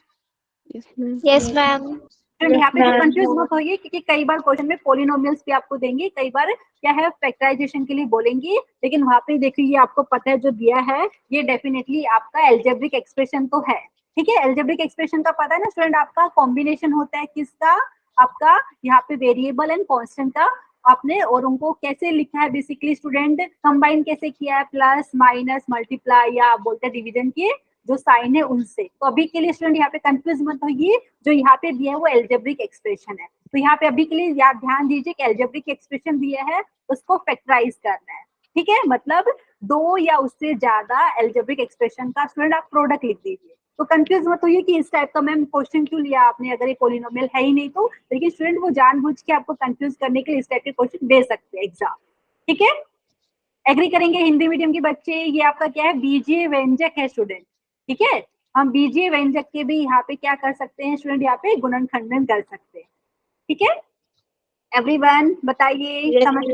Yes ma'am. यहाँ पे जो कंफ्यूज मत होइए, क्योंकि कई बार क्वेश्चन में पोलिनोमियल्स भी आपको देंगे, कई बार क्या है फैक्टराइजेशन के लिए बोलेंगे, लेकिन वहां पे देखिए ये आपको पता है जो दिया है ये डेफिनेटली आपका एल्जेब्रिक एक्सप्रेशन तो है। ठीक है, एल्जेब्रिक एक्सप्रेशन का पता है ना स्टूडेंट, आपका कॉम्बिनेशन होता है किसका, आपका यहाँ पे वेरिएबल एंड कॉन्स्टेंट का आपने, और उनको कैसे लिखा है बेसिकली स्टूडेंट, कंबाइन कैसे किया है, प्लस माइनस मल्टीप्लाई या आप बोलते हैं डिवीजन के जो साइन है उनसे। तो अभी के लिए स्टूडेंट यहाँ पे कंफ्यूज मत होइए, जो यहाँ पे दिया है वो एल्जेब्रिक एक्सप्रेशन है। तो यहाँ पे अभी के लिए याद ध्यान दीजिए कि एल्जेब्रिक एक्सप्रेशन दिया है उसको फैक्टराइज करना है। ठीक है, मतलब दो या उससे ज्यादा एल्जेब्रिक एक्सप्रेशन का स्टूडेंट आप प्रोडक्ट लिख दीजिए। तो कंफ्यूज मत होइए कि इस टाइप का मैम क्वेश्चन क्यों लिया आपने, अगर ये पोलिनोमियल है ही नहीं तो, लेकिन स्टूडेंट वो जानबूझ के आपको कंफ्यूज करने के लिए इस टाइप के क्वेश्चन दे सकते हैं एग्जाम। ठीक है, एग्री करेंगे हिंदी मीडियम के बच्चे? ये आपका क्या है, बीजीय व्यंजक है स्टूडेंट। ठीक है, हम बीजीय व्यंजक के भी यहाँ पे क्या कर सकते हैं स्टूडेंट, यहाँ पे गुणनखंडन कर सकते हैं। ठीक है, एवरीवन बताइए समझ?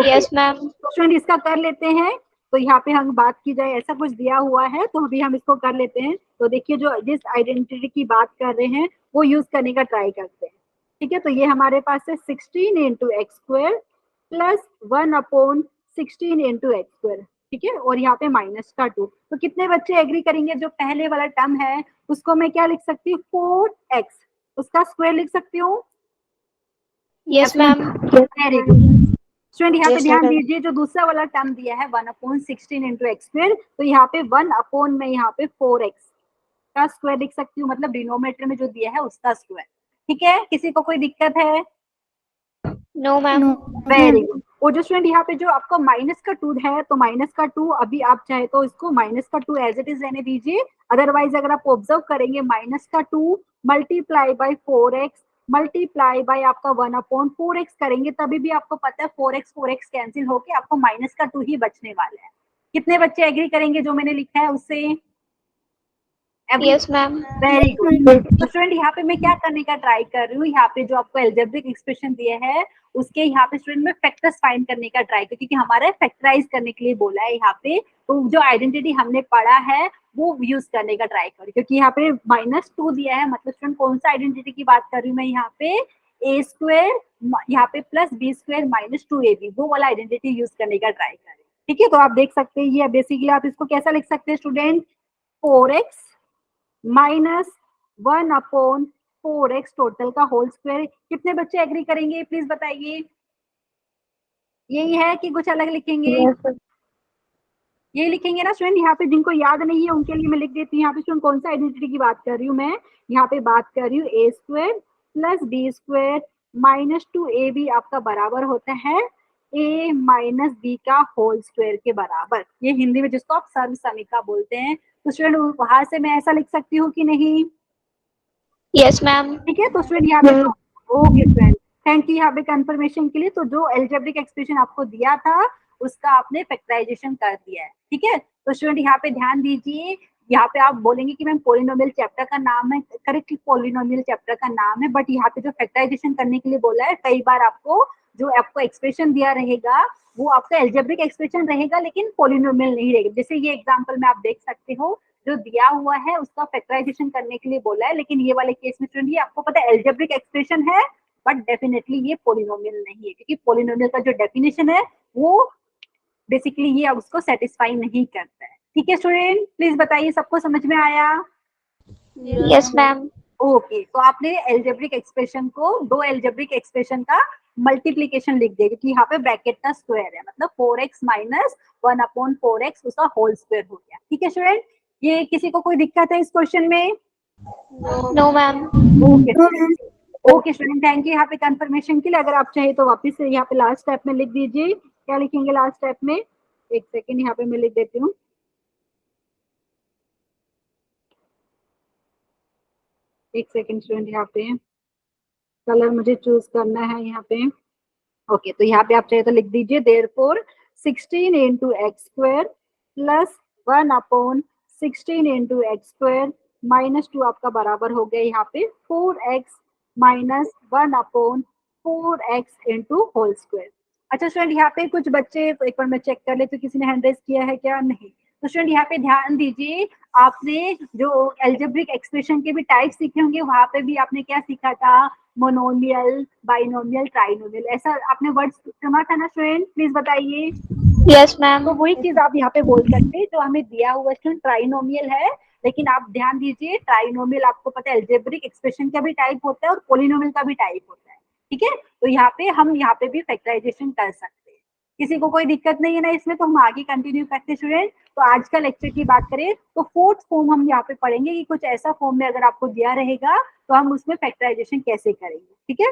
Yes ma'am. तो स्टूडेंट इसका कर लेते हैं। तो यहाँ पे हम बात की जाए, ऐसा कुछ दिया हुआ है तो अभी हम इसको कर लेते हैं। तो देखिए जो जिस आइडेंटिटी की बात कर रहे हैं वो यूज करने का ट्राई करते हैं। ठीक है, तो ये हमारे पास है 16 into x square plus 1/16 into x square. ठीक है, और यहाँ पे -2। तो कितने बच्चे एग्री करेंगे, जो पहले वाला टर्म है उसको मैं क्या लिख सकती हूँ, 4x, उसका स्क्वायर लिख सकती हूँ। Yes ma'am. Very good student, यहाँ पे ध्यान दीजिए जो दूसरा वाला टर्म दिया है 1/16 इंटू एक्स स्क्वायर, तो यहाँ पे 1 में यहाँ पे 4x का स्क्वायर लिख सकती हूँ, मतलब डिनोमिनेटर में जो दिया है उसका स्क्वायर। ठीक है, किसी को कोई दिक्कत है? No ma'am. Very good. और जो स्टूडेंट यहाँ पे जो आपका -2 है, तो -2 अभी आप चाहे तो इसको -2 एज इट इज रहने दीजिए, अदरवाइज अगर आप ऑब्जर्व करेंगे -2 multiply by 4x multiply by आपका 1/4x करेंगे, तभी भी आपको पता है 4x कैंसिल होके आपको -2 ही बचने वाला है। कितने बच्चे एग्री करेंगे जो मैंने लिखा है उससे? Yes ma'am. Very good. तो स्टूडेंट यहाँ पे मैं क्या करने का ट्राई कर रही हूँ, यहाँ पे जो आपको एल्जेब्रिक एक्सप्रेशन दिया है उसके यहाँ पे स्टूडेंट में फैक्टर्स फाइंड करने का ट्राई कर, क्योंकि हमारा फैक्टराइज करने के लिए बोला है यहाँ पे, तो जो आइडेंटिटी हमने पढ़ा है वो यूज करने का ट्राई कर, क्योंकि यहाँ पे -2 दिया है, मतलब स्टूडेंट कौन सा आइडेंटिटी की बात कर रही हूँ मैं यहाँ पे, a स्क्वायर यहाँ पे प्लस b स्क्वायर -2ab, वो वाला आइडेंटिटी यूज करने का ट्राई करें। ठीक है, तो आप देख सकते हैं ये बेसिकली आप इसको कैसा लिख सकते हैं स्टूडेंट, 4x -1/4x टोटल का होल स्क्वायर। कितने बच्चे एग्री करेंगे प्लीज बताइए? यही है कि कुछ अलग लिखेंगे? यही लिखेंगे ना स्टूडेंट? यहाँ पे जिनको याद नहीं है उनके लिए मैं लिख देती हूँ। यहाँ पे स्टूडेंट कौन सा आइडेंटिटी की बात कर रही हूँ मैं, यहाँ पे बात कर रही हूँ a square plus b square -2ab आपका बराबर होता है a माइनस बी का होल स्क्वायर के बराबर। ये हिंदी में जिसको आप सर्व समीका बोलते हैं। तो स्टूडेंट वहां से मैं ऐसा लिख सकती हूँ कि नहीं? Yes ma'am. ठीक है, तो स्टूडेंट यहाँ पे ओके फ्रेंड, थैंक यू यहाँ पे कंफर्मेशन के लिए। तो जो एल्जेब्रिक एक्सप्रेशन आपको दिया था उसका आपने फैक्टराइजेशन कर दिया है। ठीक है, तो स्टूडेंट यहाँ पे ध्यान दीजिए, यहाँ पे आप बोलेंगे कि मैम पॉलिनोमियल चैप्टर का नाम है, करेक्ट पॉलिनोमियल चैप्टर का नाम है, बट यहाँ पे जो फैक्टराइजेशन करने के लिए बोला है, कई बार आपको जो आपको एक्सप्रेशन दिया रहेगा वो आपका एल्जेब्रिक एक्सप्रेशन रहेगा लेकिन पॉलिनोमियल नहीं रहेगा। जैसे ये एग्जांपल में आप देख सकते हो, जो दिया हुआ है उसका फैक्टराइजेशन करने के लिए बोला है, लेकिन ये वाले केस में स्टूडेंट ये आपको पता है एल्जेब्रिक एक्सप्रेशन है, बट डेफिनेटली ये पॉलिनोमियल नहीं है, क्योंकि पॉलिनोमियल का जो डेफिनेशन है वो बेसिकली ये उसको सेटिस्फाई नहीं करता है। ठीक है स्टूडेंट, प्लीज बताइए सबको समझ में आया? Yes, ma'am. ओके, तो आपने एल्जेब्रिक एक्सप्रेशन को, दो एल्जेब्रिक एक्सप्रेशन का मल्टीप्लीकेशन लिख देगा कि यहाँ पे ब्रैकेट का स्क्वायर है, मतलब 4x माइनस 1/4x उसका होल स्क्वायर हो गया। ठीक है स्टूडेंट, ये किसी को कोई दिक्कत है इस क्वेश्चन में? No, ma'am. Okay student, thank you यहाँ पे कंफर्मेशन के लिए। अगर आप चाहे तो वापस से यहाँ पे लास्ट स्टेप में लिख दीजिए, क्या लिखेंगे लास्ट स्टेप में? एक सेकेंड, यहाँ पे मैं लिख देती हूँ। एक सेकेंड स्टूडेंट, यहाँ पे कलर मुझे चूज करना है यहाँ पे। ओके, तो यहाँ पे आप चाहे तो लिख दीजिए therefore 16 into x square plus 1/16 into x square minus 2 आपका बराबर हो गया यहाँ पे 4x minus 1/4x into whole square. अच्छा स्टूडेंट, यहाँ पे कुछ बच्चे, एक बार मैं चेक कर ले तो किसी ने हैंड रेज किया है क्या? नहीं। तो स्टूडेंट यहाँ पे ध्यान दीजिए, आपने जो एल्जेब्रिक एक्सप्रेशन के भी टाइप सीखे होंगे, वहां पे भी आपने क्या सीखा था? मोनोमियल, बाइनोमियल, ट्राइनोमियल, ऐसा आपने वर्ड सुना था ना स्टूडेंट? प्लीज बताइए। Yes, ma'am. तो वही चीज आप यहाँ पे बोल सकते हैं जो हमें दिया हुआ स्टूडेंट ट्राइनोमियल है, लेकिन आप ध्यान दीजिए ट्राइनोमियल आपको पता है एल्जेब्रिक एक्सप्रेशन का भी टाइप होता है और पॉलिनोमियल का भी टाइप होता है। ठीक है, तो यहाँ पे हम यहाँ पे भी फैक्टराइजेशन कर सकते हैं। किसी को कोई दिक्कत नहीं है ना इसमें? तो हम आगे कंटिन्यू करते हैं स्टूडेंट। तो आज का लेक्चर की बात करें तो फोर्थ फॉर्म हम यहाँ पे पढ़ेंगे कि कुछ ऐसा फॉर्म में अगर आपको दिया रहेगा तो हम उसमें फैक्टराइजेशन कैसे करेंगे। ठीक है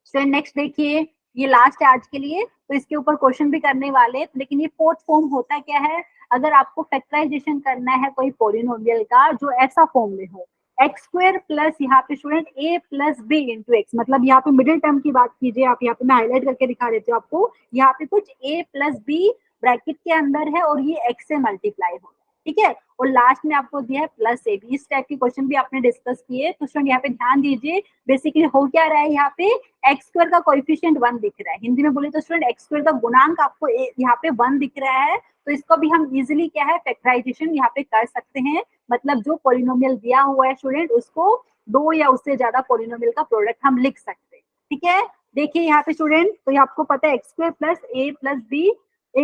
स्टूडेंट, नेक्स्ट देखिए, ये लास्ट है आज के लिए, तो इसके ऊपर क्वेश्चन भी करने वाले हैं, लेकिन ये फोर्थ फॉर्म होता क्या है? अगर आपको फैक्टराइजेशन करना है कोई पॉलिनोमियल का जो ऐसा फॉर्म में हो, एक्स स्क्वायर प्लस यहाँ पे स्टूडेंट ए प्लस बी इंटू एक्स, मतलब यहाँ पे मिडिल टर्म की बात कीजिए आप, यहाँ पे मैं हाईलाइट करके दिखा देती हूँ आपको, यहाँ पे कुछ ए प्लस बी ब्रैकेट के अंदर है और ये एक्स से मल्टीप्लाई हो, ठीक है, और लास्ट में आपको दिया है प्लस ए बी। इस टाइप के क्वेश्चन भी आपने डिस्कस किए, तो स्टूडेंट यहाँ पे ध्यान दीजिए, बेसिकली हो क्या रहा है, यहाँ पे एक्स स्क्वायर का कोएफिशिएंट 1 दिख रहा है, हिंदी में बोले तो स्टूडेंट एक्स स्क्वायर का गुणांक आपको यहाँ पे 1 दिख रहा है, तो इसको भी हम इजिली क्या है फैक्टराइजेशन यहाँ पे कर सकते हैं, मतलब जो पॉलिनोमियल दिया हुआ है स्टूडेंट उसको दो या उससे ज्यादा पॉलिनोमियल का प्रोडक्ट हम लिख सकते हैं। ठीक है, देखिए यहाँ पे स्टूडेंट, तो ये आपको पता है x square plus a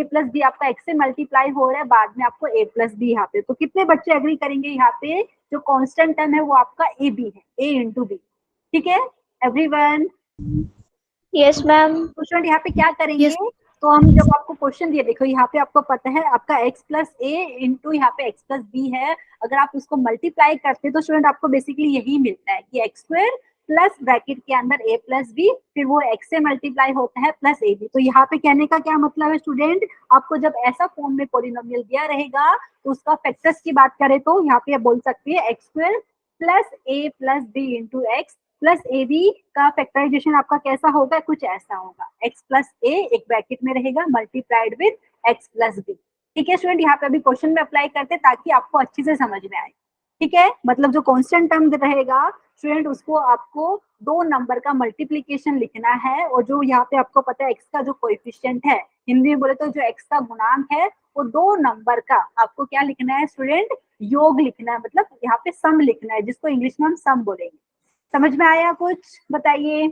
plus B आपका एक्स से मल्टीप्लाई हो रहा है, बाद में आपको ए प्लस बी यहाँ पे, तो कितने बच्चे एग्री करेंगे यहाँ पे जो कांस्टेंट टर्म है वो आपका ए बी है, ए इंटू बी। ठीक है एवरीवन? Yes, ma'am. तो स्टूडेंट यहाँ पे क्या करेंगे? तो हम जब आपको क्वेश्चन दिए, देखो यहाँ पे आपको पता है आपका x प्लस ए इंटू यहाँ पे x प्लस बी है, अगर आप उसको मल्टीप्लाई करते तो स्टूडेंट आपको बेसिकली यही मिलता है कि एक्स स्क्वायर प्लस ब्रैकेट के अंदर a प्लस बी, फिर वो x से मल्टीप्लाई होता है प्लस ए बी। तो यहाँ पे कहने का क्या मतलब है स्टूडेंट, आपको जब ऐसा फॉर्म में पॉलिनोमियल दिया रहेगा तो उसका फैक्टर्स की बात करें तो यहाँ पे बोल सकते हैं x square plus a plus b into x plus a b का फैक्टराइजेशन आपका कैसा होगा, कुछ ऐसा होगा, x प्लस ए एक ब्रैकेट में रहेगा multiplied with x plus b. ठीक है स्टूडेंट, यहाँ पे अभी क्वेश्चन में अप्लाई करते ताकि आपको अच्छे से समझ में आए। ठीक है, मतलब जो कांस्टेंट टर्म रहेगा स्टूडेंट उसको आपको दो नंबर का मल्टीप्लीकेशन लिखना है, और जो यहाँ पे आपको पता है x का जो कोएफिशिएंट है, हिंदी में बोले तो जो x का गुणांक है वो दो नंबर का आपको क्या लिखना है स्टूडेंट, योग लिखना है, मतलब यहाँ पे सम लिखना है, जिसको इंग्लिश में हम सम बोलेंगे। समझ में आया कुछ? बताइए।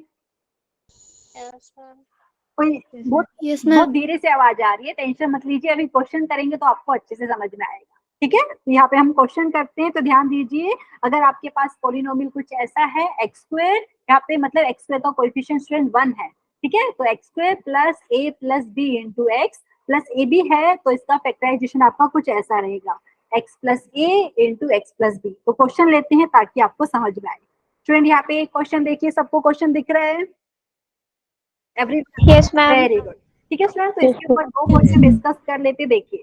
कोई बहुत धीरे से आवाज आ रही है, टेंशन मत लीजिए, अभी क्वेश्चन करेंगे तो आपको अच्छे से समझ में आएगा। ठीक है, तो यहाँ पे हम क्वेश्चन करते हैं, तो ध्यान दीजिए, अगर आपके पास पॉलिनोमियल कुछ ऐसा है एक्स स्क्वायर, यहाँ पे मतलब एक्स स्क्वायर का कोएफिशिएंट स्टूडेंट 1 है, ठीक है, तो x square plus a plus b into x plus a b है, तो इसका फैक्टराइजेशन आपका कुछ ऐसा रहेगा, x plus a into x plus b. तो क्वेश्चन लेते हैं ताकि आपको समझ में आए। स्टूडेंट यहाँ पे क्वेश्चन देखिए, सबको क्वेश्चन दिख रहा है? Yes, ma'am. Very good. ठीक है स्टूडेंट, तो इसके ऊपर दो क्वेश्चन डिस्कस कर लेते। देखिए,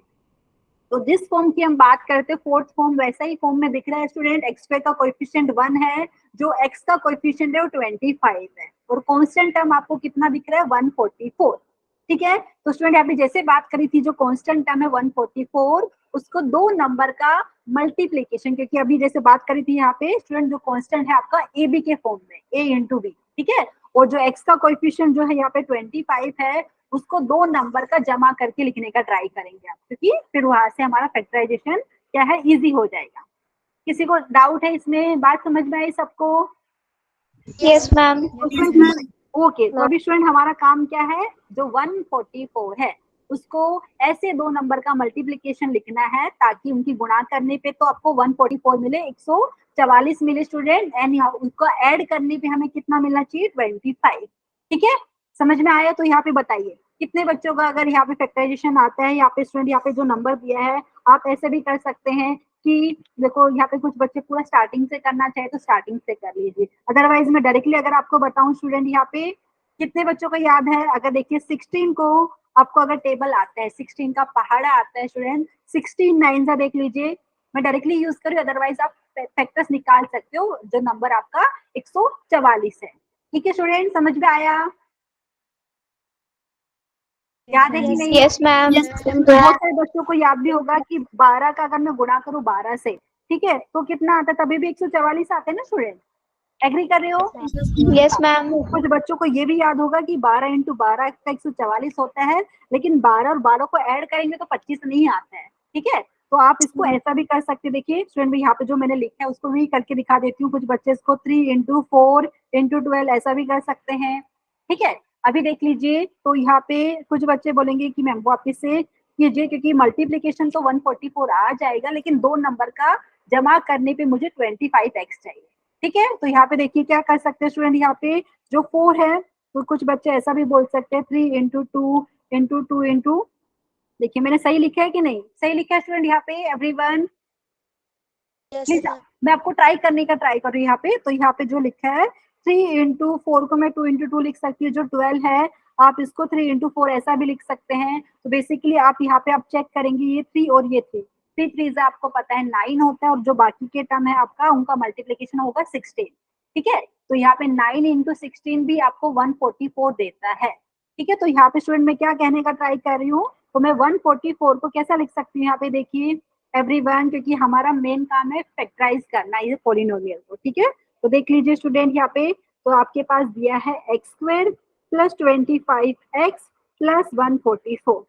तो जिस फॉर्म की हम बात करते हैं फोर्थ फॉर्म, वैसा ही फॉर्म में दिख रहा है स्टूडेंट, एक्स स्क्वायर का कोएफिशिएंट 1 है, जो एक्स का कोएफिशिएंट है वो 25 है, और कांस्टेंट टर्म आपको कितना दिख रहा है 144। ठीक है, तो स्टूडेंट यहाँ पे जैसे बात करी थी, जो कांस्टेंट टर्म है 144, उसको 2 नंबर का मल्टीप्लीकेशन, क्योंकि अभी जैसे बात करी थी यहाँ पे स्टूडेंट, जो कांस्टेंट है आपका ए बी के फॉर्म में, a इंटू बी, ठीक है, और जो x का कोएफिशिएंट जो है यहाँ पे 25 है, उसको 2 नंबर का जमा करके लिखने का ट्राई करेंगे आप, क्योंकि फिर वहां से हमारा फैक्टराइजेशन क्या है, इजी हो जाएगा। किसी को डाउट है इसमें? बात समझ में आई सबको? Yes, ma'am. ओके, तो अभी स्टूडेंट हमारा काम क्या है, जो 144 है उसको ऐसे 2 नंबर का मल्टीप्लिकेशन लिखना है ताकि उनकी गुणा करने पे तो आपको 144 मिले, 144 मिले स्टूडेंट, एंड यहाँ उसको ऐड करने पे हमें कितना मिलना चाहिए, 25। ठीक है, समझ में आया? तो यहाँ पे बताइए कितने बच्चों का अगर यहाँ पे फैक्टराइजेशन आता है, यहाँ पे स्टूडेंट यहाँ पे जो नंबर दिया है आप ऐसे भी कर सकते हैं कि देखो यहाँ पे कुछ बच्चे पूरा स्टार्टिंग से करना चाहे तो स्टार्टिंग से कर लीजिए, अदरवाइज मैं डायरेक्टली अगर आपको बताऊं स्टूडेंट, यहाँ पे कितने बच्चों को याद है, अगर देखिए 16 को आपको अगर टेबल आता है, 16 का पहाड़ा आता है स्टूडेंट, 16 9 सा देख लीजिए, मैं डायरेक्टली यूज करूँ, अदरवाइज आप फैक्टर्स निकाल सकते हो, जो नंबर आपका 144 है। ठीक है स्टूडेंट, समझ में आया? याद है कि नहीं? Yes, ma'am. बहुत सारे बच्चों को याद भी होगा कि 12 का अगर मैं गुणा करूँ 12 से, ठीक है, तो कितना आता है, तभी भी 144 आते हैं ना स्टूडेंट, एग्री कर रहे हो? Yes, ma'am. कुछ बच्चों को ये भी याद होगा कि 12 इंटू 12 का 144 होता है, लेकिन 12 और 12 को ऐड करेंगे तो 25 नहीं आता है। ठीक है, तो आप इसको ऐसा भी कर सकते हैं, देखिए स्टूडेंट भी यहाँ पे जो मैंने लिखा है उसको भी करके दिखा देती हूँ, कुछ बच्चे इसको 3 इंटू 4 इंटू 12 ऐसा भी कर सकते हैं। ठीक है, अभी देख लीजिए, तो यहाँ पे कुछ बच्चे बोलेंगे कि मैम वापिस से कीजिए, क्योंकि मल्टीप्लीकेशन तो 144 आ जाएगा, लेकिन 2 नंबर का जमा करने पे मुझे 25x चाहिए। ठीक है, तो यहाँ पे देखिए क्या कर सकते हैं स्टूडेंट, यहाँ पे जो 4 है तो कुछ बच्चे ऐसा भी बोल सकते हैं 3 इंटू 2 इंटू 2 इंटू, देखिए मैंने सही लिखा है कि नहीं, सही लिखा है स्टूडेंट यहाँ पे एवरीवन? प्लीज मैं आपको ट्राई करने का ट्राई कर रही हूँ यहाँ पे, तो यहाँ पे जो लिखा है 3 इंटू 4 को मैं 2 इंटू 2 लिख सकती हूँ, जो 12 है आप इसको 3 इंटू 4 ऐसा भी लिख सकते हैं। तो बेसिकली आप यहाँ पे आप चेक करेंगे, ये 3 और ये 3, 3 3 आपको पता है 9 होता है, और जो बाकी के टर्म है आपका उनका मल्टीप्लीकेशन होगा 16। ठीक है, तो यहाँ पे 9 इंटू 16 भी आपको 144 देता है। ठीक है, तो यहाँ पे स्टूडेंट मैं क्या कहने का ट्राई कर रही हूँ, तो मैं 144 को कैसा लिख सकती हूँ, यहाँ पे देखिए एवरीवन, क्योंकि हमारा मेन काम है फैक्टराइज करना ये पॉलिनोमियल को। ठीक है, तो देख लीजिए स्टूडेंट यहाँ पे, तो आपके पास दिया है x square plus 25x plus 144।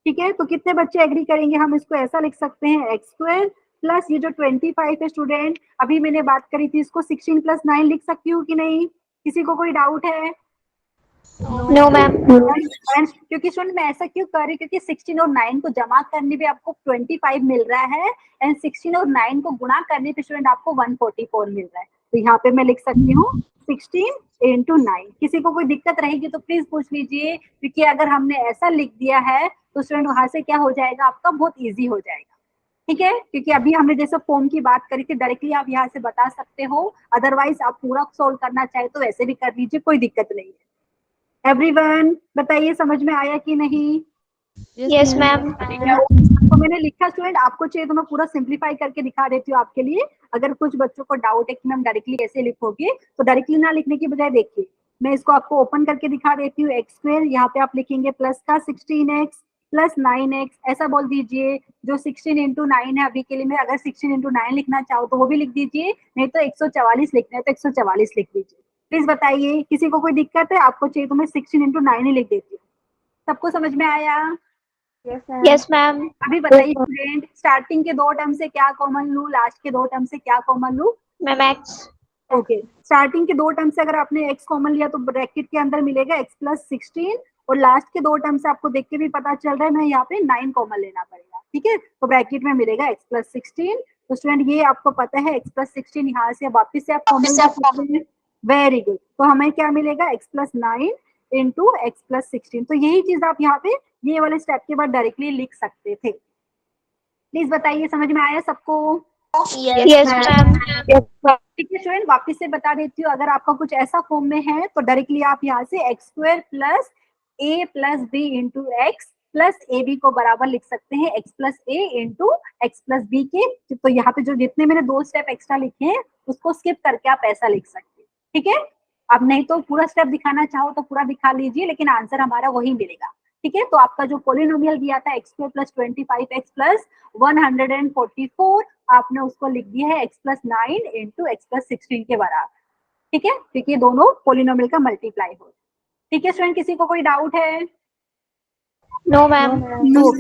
ठीक है, तो कितने बच्चे एग्री करेंगे, हम इसको ऐसा लिख सकते हैं एक्स स्क्वायर प्लस ये जो 25 है स्टूडेंट, अभी मैंने बात करी थी, इसको 16 प्लस 9 लिख सकती हूँ कि नहीं? किसी को कोई डाउट है? No, ma'am. क्योंकि स्टूडेंट मैं ऐसा क्यों कर रही हूँ, क्योंकि 16 और 9 को जमा करने पे आपको 25 मिल रहा है, एंड 16 और 9 को गुणा करने पे स्टूडेंट आपको 144 मिल रहा है। तो यहाँ पे मैं लिख सकती हूँ 16 इंटू 9। किसी को कोई दिक्कत रहेगी तो प्लीज पूछ लीजिए, क्योंकि अगर हमने ऐसा लिख दिया है तो स्टूडेंट वहां से क्या हो जाएगा, आपका बहुत ईजी हो जाएगा। ठीक है, क्योंकि अभी हमने जैसे फॉर्म की बात करी थी, डायरेक्टली आप यहाँ से बता सकते हो, अदरवाइज आप पूरा सोल्व करना चाहे तो ऐसे भी कर लीजिए, कोई दिक्कत नहीं है। एवरीवन बताइए समझ में आया कि नहीं? Yes, ma'am. तो मैंने लिखा स्टूडेंट, आपको चाहिए तो मैं पूरा सिंप्लीफाई करके दिखा देती हूँ आपके लिए। अगर कुछ बच्चों को डाउट है कि मैम डायरेक्टली कैसे लिखोगे, तो डायरेक्टली ना लिखने की बजाय देखिए मैं इसको आपको ओपन करके दिखा देती हूँ। एक्स स्क्वायर यहाँ पे आप लिखेंगे प्लस का 16x प्लस 9x ऐसा बोल दीजिए। जो 16 इंटू 9 है अभी के लिए, मैं अगर 16 इंटू 9 लिखना चाहो तो वो भी लिख दीजिए, नहीं तो 144 लिखना है तो 144 लिख दीजिए। प्लीज बताइए किसी को कोई दिक्कत है? आपको चाहिए तो मैं 16 इंटू 9 ही लिख देती हूँ। सबको समझ में आया? Yes, ma'am. अभी बताइए स्टूडेंट, स्टार्टिंग के 2 टर्म से क्या कॉमन लूं, लास्ट के 2 टर्म से क्या कॉमन लूं? Ma'am, X. ओके, स्टार्टिंग के 2 टर्म से अगर आपने x कॉमन लिया तो ब्रैकेट के अंदर मिलेगा x प्लस 16, और लास्ट के 2 टर्म से आपको देख के भी पता चल रहा है मैं यहाँ पे 9 कॉमन लेना पड़ेगा। ठीक है, तो ब्रैकेट में मिलेगा x प्लस 16। तो स्टूडेंट ये आपको पता है x प्लस 16 यहाँ से वापिस से आप कॉमन, वेरी गुड। तो हमें क्या मिलेगा, x plus 9 into x plus 16। तो यही चीज आप यहाँ पे ये वाले स्टेप के बाद डायरेक्टली लिख सकते थे। प्लीज बताइए समझ में आया सबको? Yes, ma'am. ठीक है स्टूडेंट, वापिस से बता देती हूँ, अगर आपका कुछ ऐसा फॉर्म में है तो डायरेक्टली आप यहाँ से x square plus a plus b into x plus a b को बराबर लिख सकते हैं x plus a into x plus b के। तो यहाँ पे जो जितने मैंने 2 स्टेप एक्स्ट्रा लिखे हैं उसको स्किप करके आप ऐसा लिख सकते हैं। ठीक है, अब नहीं तो पूरा स्टेप दिखाना चाहो तो पूरा दिखा लीजिए, लेकिन आंसर हमारा वही मिलेगा। ठीक है। तो आपका जो पोलिनोमियल दिया था x square plus 25x plus 144, आपने उसको लिख दिया है x plus 9 into x plus 16 के बराबर, ठीक है, क्योंकि दोनों पोलिनोमियल का मल्टीप्लाई हो। ठीक है स्टूडेंट, किसी को कोई डाउट है? No ma'am.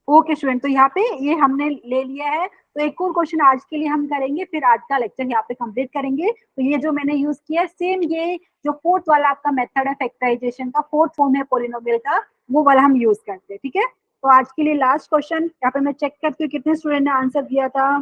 ओके स्टूडेंट, तो यहाँ पे ये हमने ले लिया है। तो एक और क्वेश्चन आज के लिए हम करेंगे, फिर आज का लेक्चर यहाँ पे कंप्लीट करेंगे। तो ये जो मैंने यूज किया सेम, ये जो फोर्थ वाला आपका मेथड है फैक्टराइजेशन का, फोर्थ फॉर्म है पोलिनोमियल का, वो वाला हम यूज करते हैं। ठीक है, तो आज के लिए लास्ट क्वेश्चन यहाँ पे मैं चेक करती हूँ कितने स्टूडेंट ने आंसर दिया था।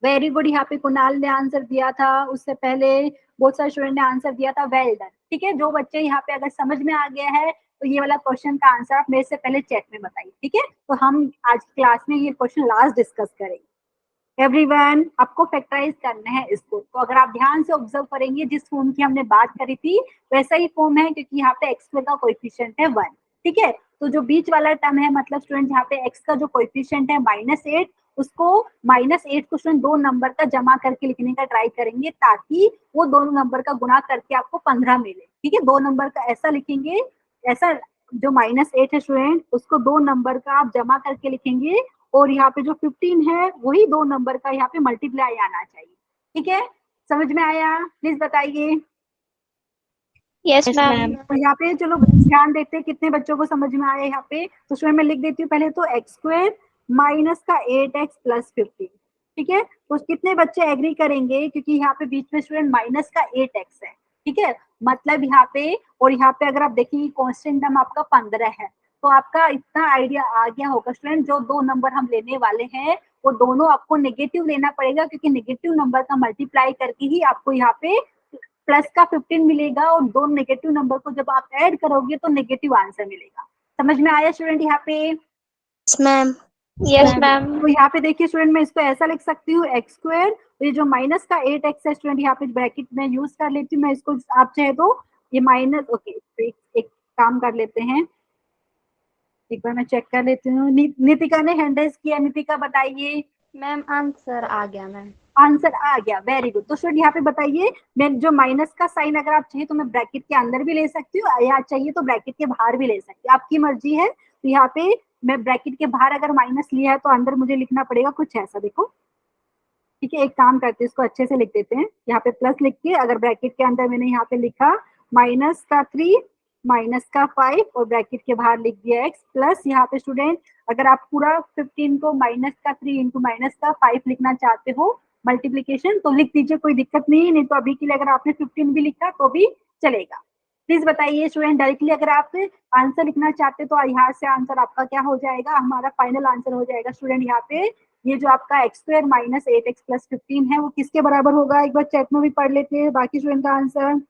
वेरी गुड, यहाँ पे कुणाल ने आंसर दिया था, उससे पहले बहुत सारे स्टूडेंट ने आंसर दिया था, वेल डन। ठीक है, जो बच्चे यहाँ पे अगर समझ में आ गया है तो ये वाला क्वेश्चन का आंसर आप मेरे से पहले चैट में बताइए। ठीक है, तो हम आज क्लास में ये क्वेश्चन लास्ट डिस्कस करेंगे। एवरीवन, आपको फैक्टराइज करना है इसको, तो अगर आप ध्यान से ऑब्जर्व करेंगे जिस फॉर्म की हमने बात करी थी वैसा ही फॉर्म है, क्योंकि यहाँ पे एक्स का कोएफिशिएंट है 1। ठीक है, तो जो बीच वाला टर्म है, मतलब स्टूडेंट यहाँ पे एक्स का जो कोएफिशिएंट है -8, उसको -8 को स्टूडेंट दो नंबर का जमा करके लिखने का ट्राई करेंगे, ताकि वो दोनों नंबर का गुणा करके आपको 15 मिले। ठीक है, दो नंबर का ऐसा लिखेंगे, ऐसा जो -8 है स्टूडेंट, उसको दो नंबर का आप जमा करके लिखेंगे, और यहाँ पे जो 15 है वही दो नंबर का यहाँ पे मल्टीप्लाई आना चाहिए। ठीक है, समझ में आया? प्लीज बताइए। Yes ma'am. तो यहाँ पे चलो ध्यान देते हैं कितने बच्चों को समझ में आया यहाँ पे। तो स्टूडेंट मैं लिख देती हूँ पहले तो एक्स स्क्वायर माइनस का 8x प्लस 15। ठीक है, तो कितने बच्चे एग्री करेंगे, क्योंकि यहाँ पे बीच में स्टूडेंट माइनस का 8x है। ठीक है, मतलब यहाँ पे, और यहाँ पे अगर आप देखेंगे कांस्टेंट टर्म आपका 15 है, तो आपका इतना आइडिया आ गया होगा स्टूडेंट, जो दो नंबर हम लेने वाले हैं वो दोनों आपको नेगेटिव लेना पड़ेगा, क्योंकि नेगेटिव नंबर का मल्टीप्लाई करके ही आपको यहाँ पे प्लस का 15 मिलेगा, और दो नेगेटिव नंबर को जब आप ऐड करोगे तो नेगेटिव आंसर मिलेगा। समझ में आया स्टूडेंट यहाँ पे? Yes ma'am. Yes ma'am. तो यहाँ पे देखिए स्टूडेंट, मैं इसको ऐसा लिख सकती हूँ एक्स स्क्वायर, तो ये जो माइनस का 8x है स्टूडेंट, यहाँ पे ब्रैकेट में यूज कर लेती हूँ मैं इसको, आप चाहे तो ये माइनस, ओके तो एक काम कर लेते हैं, एक बार मैं चेक कर लेती हूँ। नितिका ने हैंड रेज किया, नितिका बताइए। मैम आंसर आ गया मैम। आंसर आ गया, वेरी गुड। तो स्टूडेंट यहाँ पे बताइए, मैं जो माइनस का साइन अगर आप चाहिए तो मैं ब्रैकेट के अंदर भी ले सकती हूँ, या चाहिए तो ब्रैकेट के बाहर भी ले सकती हूँ, आपकी मर्जी है। तो यहाँ पे मैं ब्रैकेट के बाहर अगर माइनस लिया है तो अंदर मुझे लिखना पड़ेगा कुछ ऐसा, देखो। ठीक है, एक काम करते हैं, इसको अच्छे से लिख देते हैं। यहाँ पे प्लस लिख के अगर ब्रैकेट के अंदर मैंने यहाँ पे लिखा माइनस का 3 माइनस का 5 और ब्रैकेट के बाहर लिख दिया x प्लस, यहाँ पे स्टूडेंट अगर आप पूरा 15 को माइनस का 3 इंटू माइनस का 5 लिखना चाहते हो मल्टीप्लीकेशन, तो लिख दीजिए, कोई दिक्कत नहीं है। नहीं तो अभी के लिए अगर आपने 15 भी लिखा तो भी चलेगा। प्लीज बताइए स्टूडेंट, डायरेक्टली अगर आप आंसर लिखना चाहते तो यहाँ से आंसर आपका क्या हो जाएगा, हमारा फाइनल आंसर हो जाएगा स्टूडेंट यहाँ पे, ये जो आपका x square minus 8x plus 15 है वो किसके बराबर होगा, एक बार चैट में भी पढ़ लेते हैं बाकी स्टूडेंट का answer.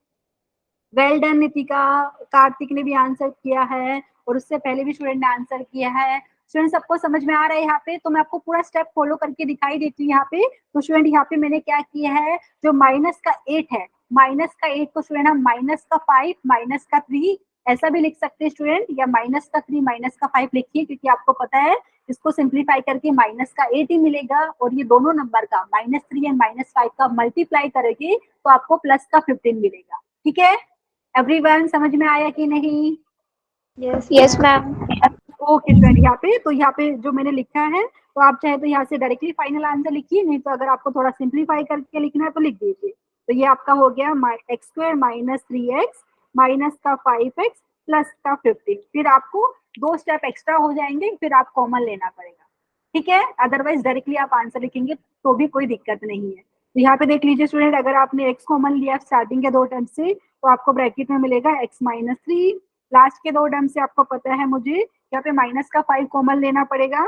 Well done Nitika, Kartik ने भी आंसर किया है, और उससे पहले भी स्टूडेंट ने आंसर किया है। स्टूडेंट सबको समझ में आ रहा है यहाँ पे? तो मैं आपको पूरा स्टेप फॉलो करके दिखाई देती हूँ यहाँ पे। तो स्टूडेंट यहाँ पे मैंने क्या किया है, जो माइनस का 8 है, माइनस का 8 को स्टूडेंट हम माइनस का 5 माइनस का 3 ऐसा भी लिख सकते हैं स्टूडेंट, या माइनस का 3 माइनस का 5 लिखिए, क्योंकि आपको पता है इसको सिंप्लीफाई करके माइनस का 8 ही मिलेगा, और ये दोनों नंबर का -3 एंड -5 का मल्टीप्लाई करेंगे तो आपको प्लस का 15 मिलेगा। ठीक है, एवरीवन समझ में आया कि नहीं? Yes ma'am. ओके स्टूडेंट, यहाँ पे तो यहाँ पे जो मैंने लिखा है, तो आप चाहे तो यहाँ से डायरेक्टली फाइनल आंसर लिखिए, नहीं तो अगर आपको थोड़ा सिंप्लीफाई करके लिखना है तो लिख दीजिए। तो ये आपका हो गया x square minus 3x minus का 5x प्लस का 15, फिर आपको दो स्टेप एक्स्ट्रा हो जाएंगे, फिर आप कॉमन लेना पड़ेगा। ठीक है, अदरवाइज डायरेक्टली आप आंसर लिखेंगे तो भी कोई दिक्कत नहीं है। तो यहाँ पे देख लीजिए स्टूडेंट, अगर आपने x कॉमन लिया स्टार्टिंग के दो टर्म से, तो आपको ब्रैकेट में मिलेगा x माइनस 3, लास्ट के दो टर्म से आपको पता है मुझे यहाँ पे माइनस का 5 कॉमन लेना पड़ेगा,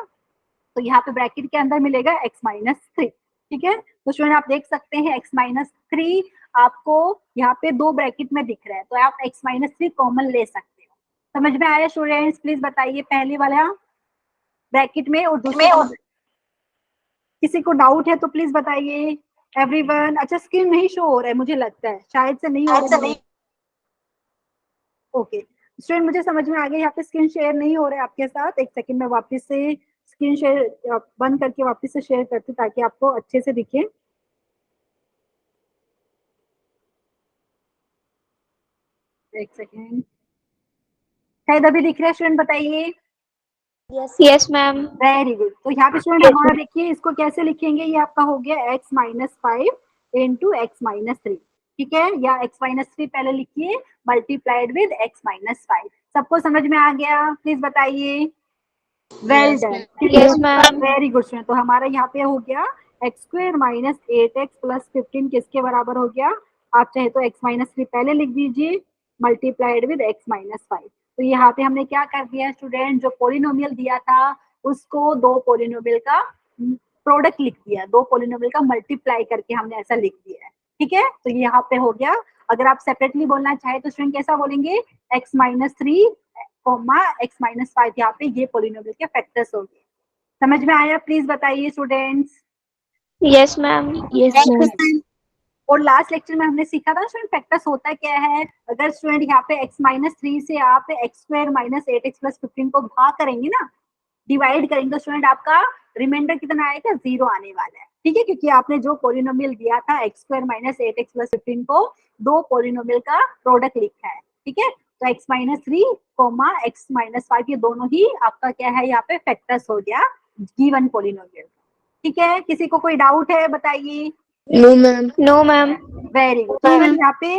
तो यहाँ पे ब्रैकेट के अंदर मिलेगा x माइनस 3। ठीक है, तो स्टूडेंट आप देख सकते हैं x माइनस 3 आपको यहाँ पे दो ब्रैकेट में दिख रहा है, तो आप x माइनस 3 कॉमन ले सकते हो। समझ में आया स्टूडेंट्स? प्लीज बताइए पहले वाला ब्रैकेट में, और दूसरे किसी को डाउट है तो प्लीज बताइए एवरीवन। अच्छा, स्क्रीन नहीं शो हो रहा है मुझे लगता है, शायद से नहीं हो रहा है। ओके स्टूडेंट, मुझे समझ में आ गया, यहाँ पे स्क्रीन शेयर नहीं हो रहा है आपके साथ। एक सेकंड में वापस से स्क्रीन शेयर बंद करके वापस से शेयर करती हूँ ताकि आपको अच्छे से दिखे। एक सेकंड, शायद अभी दिख रहा है स्टूडेंट, बताइए। Yes, ma'am. Very good. तो यहाँ पे स्टूडेंट हमारा देखिए इसको कैसे लिखेंगे, ये आपका हो गया x minus 5 into x minus 3, ठीक है, या x माइनस 3 पहले लिखिए मल्टीप्लाइड विद x माइनस 5। सबको समझ में आ गया? प्लीज बताइए। Well done. Yes, ma'am. Very good student. तो हमारा यहाँ पे हो गया x square minus 8x plus 15 किसके बराबर हो गया? आप चाहे तो x माइनस 3 पहले लिख दीजिए मल्टीप्लाइड विद x माइनस 5। तो यहाँ पे हमने क्या कर दिया स्टूडेंट, जो पोलिनोमियल दिया था उसको दो पोलिनोमियल का प्रोडक्ट लिख दिया, दो पोलिनोमियल का मल्टीप्लाई करके हमने ऐसा लिख दिया है, ठीक है। तो ये यहाँ पे हो गया। अगर आप सेपरेटली बोलना चाहे तो स्टूडेंट कैसा बोलेंगे, x minus 3 comma x minus 5, यहाँ पे ये पोलिनोमियल के फैक्टर्स हो गए। समझ में आया? प्लीज बताइए स्टूडेंट्स। Yes, ma'am. और लास्ट लेक्चर में हमने सीखा था स्टूडेंट फैक्टर्स होता क्या है। अगर स्टूडेंट यहाँ पे x माइनस 3 से आप x square minus 8x plus 15 को भाग करेंगे ना, डिवाइड करेंगे, तो स्टूडेंट आपका रिमाइंडर कितना आएगा? 0 आने वाला है, ठीक है, क्योंकि आपने जो पोलिनोमियल दिया था x square minus 8x plus 15 को दो पोलिनोमियल का प्रोडक्ट लिखा है, ठीक है। तो x minus 3 comma x minus 5 ये दोनों ही आपका क्या है यहाँ पे फैक्टर्स हो गया गिवन पोलिनोमियल, ठीक है। किसी को कोई डाउट है बताइए। No, ma'am. No, ma'am. Very good. तो यहाँ पे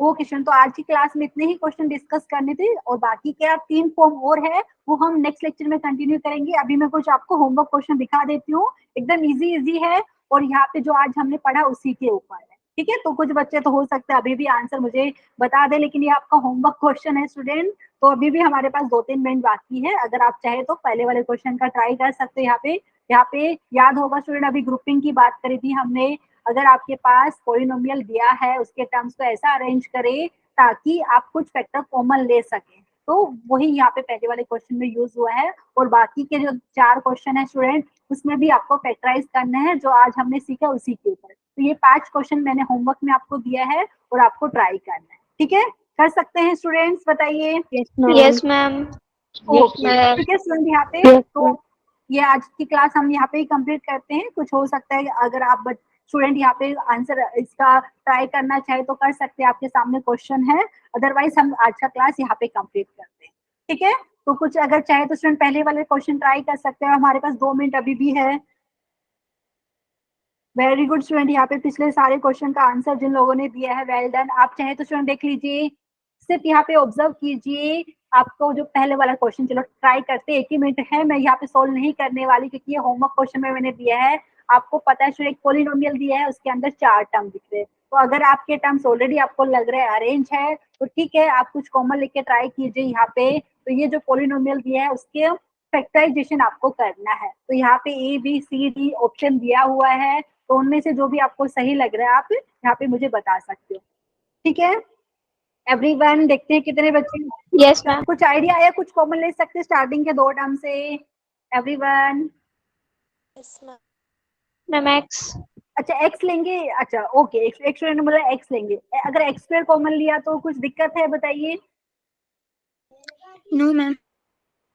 वो क्वेश्चन, तो आज की क्लास में इतने ही क्वेश्चन डिस्कस करने थे, और बाकी क्या 3 फॉर्म और है वो हम नेक्स्ट लेक्चर में कंटिन्यू करेंगे। अभी मैं कुछ आपको होमवर्क क्वेश्चन दिखा देती हूँ, एकदम इजी है, और यहाँ पे जो आज हमने पढ़ा उसी के ऊपर है, ठीक है। तो कुछ बच्चे तो हो सकते हैं अभी भी आंसर मुझे बता दे, लेकिन ये आपका होमवर्क क्वेश्चन है स्टूडेंट, तो अभी भी हमारे पास 2-3 मिनट बाकी है। अगर आप चाहे तो पहले वाले क्वेश्चन का ट्राई कर सकते हैं। यहाँ पे याद होगा स्टूडेंट, अभी ग्रुपिंग की बात करी थी हमने। अगर आपके पास पॉलिनोमियल दिया है उसके टर्म्स को ऐसा अरेंज करें ताकि आप कुछ फैक्टर कॉमन ले सकें, तो वही यहाँ पे पहले वाले क्वेश्चन में यूज हुआ है। और बाकी के जो 4 क्वेश्चन है स्टूडेंट, उसमें भी आपको फैक्टराइज करना है जो आज हमने सीखा उसी के ऊपर। तो ये 5 क्वेश्चन मैंने होमवर्क में आपको दिया है और आपको ट्राई करना है, ठीक है। कर सकते हैं स्टूडेंट्स, बताइए। Yes, ma'am. ओके, ठीक है स्टूडेंट। यहाँ पे तो ये आज की क्लास हम यहाँ पे ही कंप्लीट करते हैं। कुछ हो सकता है अगर आप स्टूडेंट यहाँ पे आंसर इसका ट्राई करना चाहे तो कर सकते हैं, आपके सामने क्वेश्चन है, अदरवाइज हम आज का क्लास यहाँ पे कंप्लीट करते हैं, ठीक है। तो कुछ अगर चाहे तो स्टूडेंट पहले वाले क्वेश्चन ट्राई कर सकते हैं, हमारे पास 2 मिनट अभी भी है। Very good student. यहाँ पे पिछले सारे क्वेश्चन का आंसर जिन लोगों ने दिया है, वेल डन। आप चाहे तो स्टूडेंट देख लीजिए, सिर्फ यहाँ पे ऑब्जर्व कीजिए आपको जो पहले वाला क्वेश्चन। चलो ट्राई करते, 1 ही मिनट है, मैं यहाँ पे सोल्व नहीं करने वाली क्योंकि ये होमवर्क क्वेश्चन में मैंने दिया है। आपको पता है स्टूडेंट, एक पोलिनोमियल दिया है, उसके अंदर 4 टर्म दिख रहे हैं। तो अगर आपके टर्म्स ऑलरेडी आपको लग रहे हैं अरेंज है तो ठीक है, आप कुछ कॉमन लेके ट्राई कीजिए यहाँ पे। तो ये जो पोलिनोमियल दिया है उसके फैक्टराइजेशन आपको करना है। तो यहाँ पे ABCD ऑप्शन दिया हुआ है, तो उनमें से जो भी आपको सही लग रहा है आप यहाँ पे मुझे बता सकते हो, ठीक है। एवरीवन, देखते हैं कितने बच्चे Yes, ma'am. कुछ आइडिया आया, कुछ कॉमन ले सकते हैं स्टार्टिंग के 2 टर्म से। Everyone, Ma'am, X. अच्छा एक्स लेंगे, अच्छा ओके, एक स्टूडेंट ने बोला एक्स लेंगे। अगर एक्स स्क्वायर कॉमन लिया तो कुछ दिक्कत है, बताइए। No, ma'am.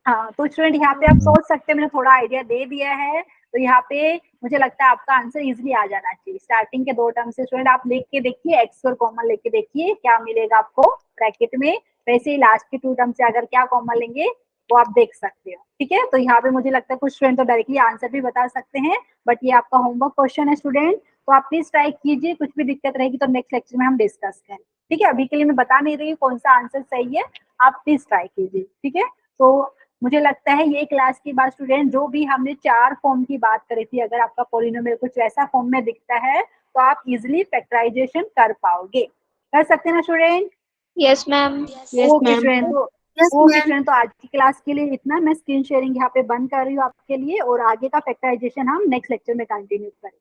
हाँ, तो स्टूडेंट यहाँ पे आप सोच सकते हैं, मैंने थोड़ा आइडिया दे दिया है। तो यहाँ पे मुझे लगता है आपका आंसर इजीली आ जाना चाहिए। स्टार्टिंग के 2 टर्म से स्टूडेंट आप लिख के देखिए, एक्स स्क्वायर कॉमन लेके देखिए क्या मिलेगा आपको ब्रैकेट में। वैसे ही लास्ट के 2 टर्म से अगर क्या कॉमन लेंगे वो आप देख सकते हो, ठीक है। तो यहाँ पे मुझे लगता है कुछ स्टूडेंट तो डायरेक्टली आंसर भी बता सकते हैं, बट ये आपका होमवर्क क्वेश्चन है स्टूडेंट, तो आप प्लीज ट्राई कीजिए। कुछ भी दिक्कत रहेगी तो नेक्स्ट लेक्चर में हम डिस्कस करें, ठीक है। अभी के लिए मैं बता नहीं रही कौन सा आंसर सही है, आप प्लीज ट्राई कीजिए, ठीक है। तो मुझे लगता है ये क्लास के बाद स्टूडेंट जो भी हमने 4 फॉर्म की बात करी थी, अगर आपका पॉलिनोमियल कुछ वैसा फॉर्म में दिखता है तो आप इजिली फैक्टराइजेशन कर पाओगे। कर सकते हैं ना student? Yes, ma'am. Okay student, okay student, तो आज की क्लास के लिए इतना। मैं स्क्रीन शेयरिंग यहाँ पे बंद कर रही हूँ आपके लिए, और आगे का फैक्टराइजेशन हम नेक्स्ट लेक्चर में कंटिन्यू करेंगे,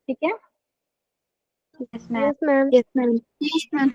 ठीक है। Yes, ma'am. Yes, ma'am.